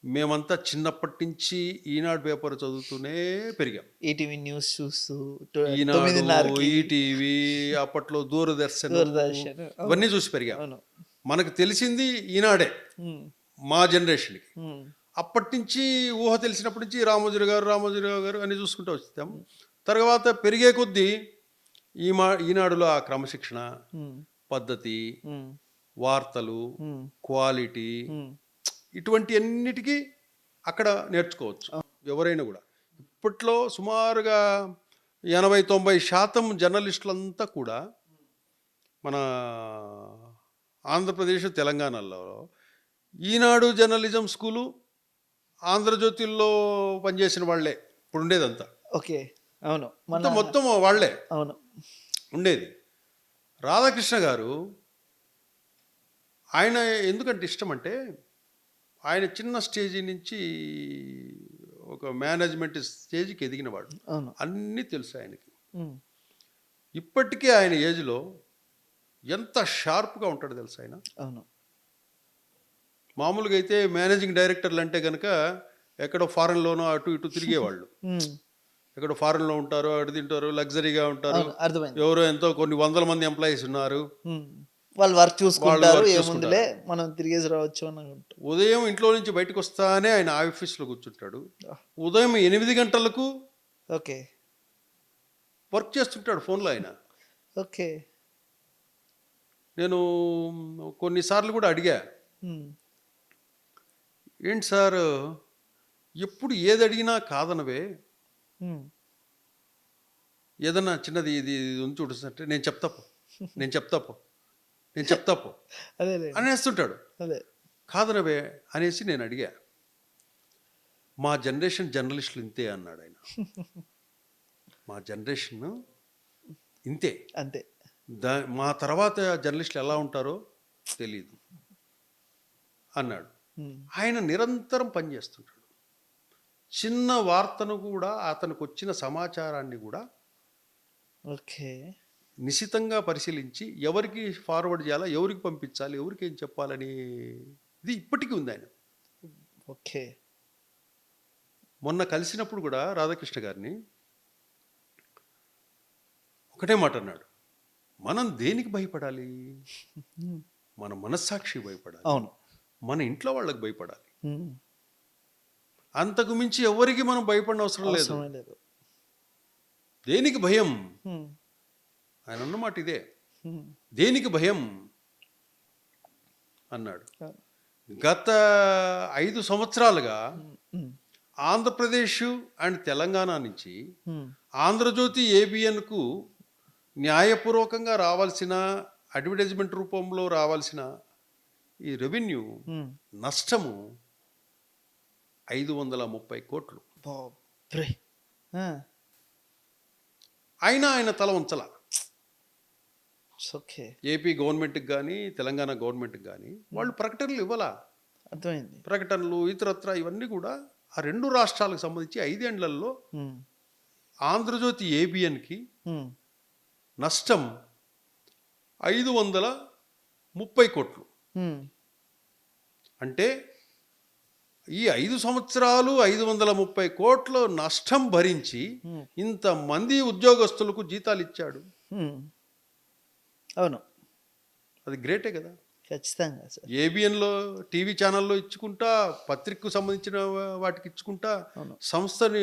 మేమంతా చిన్నప్పటి నుంచి ఈనాడు పేపర్ చదువుతూనే పెరిగాం. ఈటీవీ న్యూస్ చూస్తూ, ఈనాడు, ఈటీవీ, అప్పట్లో దూరదర్శన్ ఇవన్నీ చూసి పెరిగాం. మనకు తెలిసింది ఈనాడే మా జనరేషన్కి. అప్పటి నుంచి ఊహ తెలిసినప్పటి నుంచి రామోజీరావు గారు అని చూసుకుంటూ వచ్చాం. తర్వాత పెరిగే కొద్దీ ఈనాడులో ఆ క్రమశిక్షణ పద్ధతి, వార్తలు, క్వాలిటీ, ఇటువంటి అన్నిటికీ అక్కడ నేర్చుకోవచ్చు ఎవరైనా కూడా. ఇప్పట్లో సుమారుగా 80-90% జర్నలిస్టులంతా కూడా మన ఆంధ్రప్రదేశ్ తెలంగాణలో ఈనాడు జర్నలిజం స్కూలు, ఆంధ్రజ్యోతిల్లో పనిచేసిన వాళ్ళే ఇప్పుడు ఉండేదంతా. ఓకే. అవును, మొత్తం వాళ్ళే అవును ఉండేది. రాధాకృష్ణ గారు ఆయన ఎందుకంటే ఇష్టం అంటే ఆయన చిన్న స్టేజీ నుంచి ఒక మేనేజ్మెంట్ స్టేజ్కి ఎదిగినవాడు. అన్నీ తెలుసు ఆయనకి. ఇప్పటికీ ఆయన ఏజ్లో ఎంత షార్ప్గా ఉంటాడో తెలుసు ఆయన. అవును. మామూలుగా అయితే మేనేజింగ్ డైరెక్టర్లు అంటే కనుక ఎక్కడో ఫారెన్లోనో అటు ఇటు తిరిగేవాళ్ళు. ఎక్కడో ఫారెన్లో ఉంటారు, అటు తింటారు, లగ్జరీగా ఉంటారు. ఎవరో ఎంతో కొన్ని వందల మంది ఎంప్లాయీస్ ఉన్నారు, వాళ్ళు వర్క్ చూసుకుంటారు, ఏముందిలే మనం తిరిగేసి రావచ్చు అని. ఉదయం ఇంట్లో నుంచి బయటకు వస్తానే ఆయన ఆఫీస్లో కూర్చుంటాడు. ఉదయం 8 గంటలకు ఓకే వర్క్ చేస్తుంటాడు ఫోన్లో ఆయన. ఓకే. నేను కొన్నిసార్లు కూడా అడిగా, ఏంటి సార్ ఎప్పుడు ఏది అడిగినా కాదనవే, ఏదన్నా చిన్నది ఇది ఉంచుంటే నేను చెప్తాపో అనేస్తుంటాడు. కాదనవే అనేసి నేను అడిగా. మా జనరేషన్ జర్నలిస్టులు ఇంతే అన్నాడు ఆయన. మా జనరేషన్ ఇంతే, అంతే. మా తర్వాత జర్నలిస్టులు ఎలా ఉంటారో తెలీదు అన్నాడు. ఆయన నిరంతరం పనిచేస్తుంటాడు. చిన్న వార్తను కూడా, అతనికి వచ్చిన సమాచారాన్ని కూడా ఓకే నిశితంగా పరిశీలించి ఎవరికి ఫార్వర్డ్ చేయాలా, ఎవరికి పంపించాలి, ఎవరికి ఏం చెప్పాలని ఇది ఇప్పటికీ ఉంది ఆయన. ఓకే. మొన్న కలిసినప్పుడు కూడా రాధాకృష్ణ గారిని ఒకటే మాట అన్నాడు, మనం దేనికి భయపడాలి? మన మనస్సాక్షి భయపడాలి. అవును. మన ఇంట్లో వాళ్ళకి భయపడాలి. అంతకు మించి ఎవరికి మనం భయపడిన అవసరం లేదు. దేనికి భయం? ఆయన అన్నమాట ఇదే, దేనికి భయం అన్నాడు. గత 5 సంవత్సరాలుగా ఆంధ్రప్రదేశ్ అండ్ తెలంగాణ నుంచి ఆంధ్రజ్యోతి ఏబిఎన్కు న్యాయపూర్వకంగా రావాల్సిన, అడ్వర్టైజ్మెంట్ రూపంలో రావాల్సిన ఈ రెవెన్యూ నష్టము 530 కోట్లు. ఆయన తల ఉంచలా. ఏపీ గవర్నమెంట్కి కానీ తెలంగాణ గవర్నమెంట్కి కానీ వాళ్ళు ప్రకటనలు ఇవ్వాలా. అర్థమైంది. ప్రకటనలు ఇతరత్ర ఇవన్నీ కూడా ఆ 2 రాష్ట్రాలకు సంబంధించి 5 ఏళ్లలో ఆంధ్రజ్యోతి ఏబిఎన్కి ఉమ్, నష్టం 530 కోట్లు. ఉమ్, అంటే ఈ 5 సంవత్సరాలు 530 కోట్ల నష్టం భరించి ఇంతమంది ఉద్యోగస్తులకు జీతాలు ఇచ్చాడు. ఉమ్. అవును, అది గ్రేటే కదా. ఖచ్చితంగా సార్. ఏబిఎన్లో టీవీ ఛానల్లో ఇచ్చుకుంటా, పత్రికకు సంబంధించిన వాటికి ఇచ్చుకుంటా సంస్థని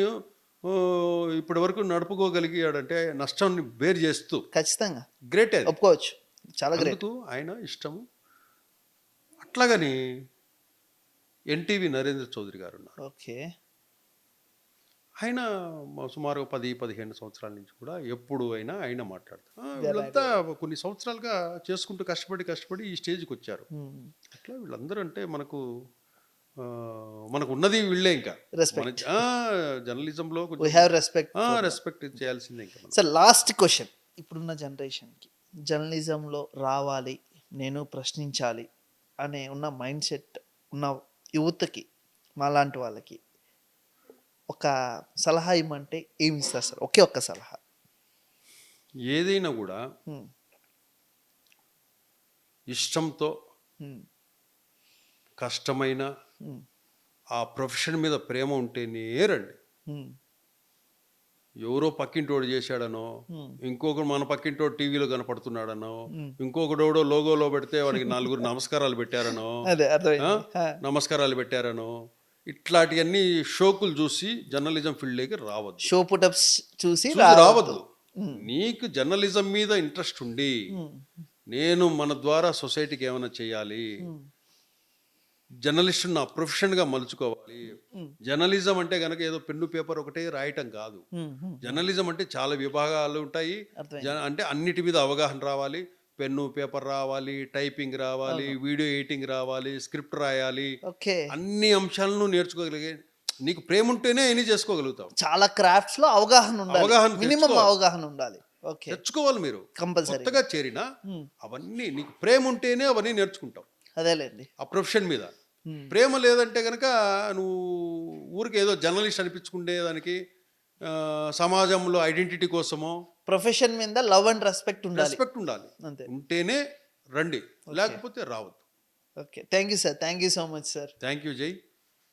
ఇప్పటి వరకు నడుపుకోగలిగాడంటే నష్టాన్ని బేర్ చేస్తూ ఖచ్చితంగా గ్రేటే. ఒప్పుకోవచ్చు, చాలా గ్రేట్. అందుకు ఆయన ఇష్టము. అట్లాగని ఎన్టీవీ నరేంద్ర చౌదరి గారు ఉన్నారు. ఓకే. ఆయన సుమారు 10-15 సంవత్సరాల నుంచి కూడా ఎప్పుడు అయినా ఆయన మాట్లాడతారు. వీళ్ళంతా కొన్ని సంవత్సరాలుగా చేసుకుంటూ కష్టపడి ఈ స్టేజ్కి వచ్చారు. అట్లా వీళ్ళందరూ అంటే మనకు ఉన్నది వీళ్ళే. ఇంకా జర్నలిజంలో రెస్పెక్ట్ చేయాల్సిందే. ఇంకా సార్ లాస్ట్ క్వశ్చన్, ఇప్పుడున్న జనరేషన్కి జర్నలిజంలో రావాలి, నేను ప్రశ్నించాలి అనే ఉన్న మైండ్ సెట్ ఉన్న యూత్కి, మాలాంటి వాళ్ళకి ఒక సలహా ఇవ్వమంటే ఏమి ఇస్తారు సార్? ఒకే ఒక్క సలహా. ఏదైనా కూడా ఇష్టంతో కష్టమైన ఆ ప్రొఫెషన్ మీద ప్రేమ ఉంటేనే రండి. ఎవరో పక్కింటోడు చేశాడనో, ఇంకొకరు మన పక్కింటోడు టీవీలో కనపడుతున్నాడనో, ఇంకొకడోడో లోగోలో పెడితే వాడికి 4 నమస్కారాలు పెట్టారనో, ఇట్లాంటివన్నీ షోకులు చూసి జర్నలిజం ఫీల్డ్లోకి రావద్దు. షో పుటప్స్ చూసి రావద్దు. నీకు జర్నలిజం మీద ఇంట్రెస్ట్ ఉండి, నేను మన ద్వారా సొసైటీకి ఏమైనా చేయాలి, జర్నలిస్ట్ నా ప్రొఫెషన్గా మలుచుకోవాలి. జర్నలిజం అంటే కనుక ఏదో పెన్ను పేపర్ ఒకటే రాయటం కాదు. జర్నలిజం అంటే చాలా విభాగాలు ఉంటాయి. అంటే అన్నిటి మీద అవగాహన రావాలి. పెన్ను పేపర్ రావాలి, టైపింగ్ రావాలి, వీడియో ఎడిటింగ్ రావాలి, స్క్రిప్ట్ రాయాలి. అన్ని అంశాలను నేర్చుకోగలిగే నీకు ప్రేమ ఉంటేనే అన్ని చేసుకోగలుగుతావు. చాలా క్రాఫ్ట్స్ లో అవగాహన ఉండాలి. తెచ్చుకోవాలి. మీరు కొత్తగా చేరినా అవన్నీ నీకు ప్రేమ ఉంటేనే అవన్నీ నేర్చుకుంటావు. అదేలేండి. ఆ ప్రొఫెషన్ మీద ప్రేమ లేదంటే కనుక నువ్వు ఊరికి ఏదో జర్నలిస్ట్ అనిపించుకునేదానికి, సమాజంలో ఐడెంటిటీ కోసమో, ప్రొఫెషన్ మీద లవ్ అండ్ రెస్పెక్ట్ ఉండాలి. ఉంటేనే రండి, లేకపోతే రావద్దు. Okay, thank you sir. Thank you so much sir. Thank you జై.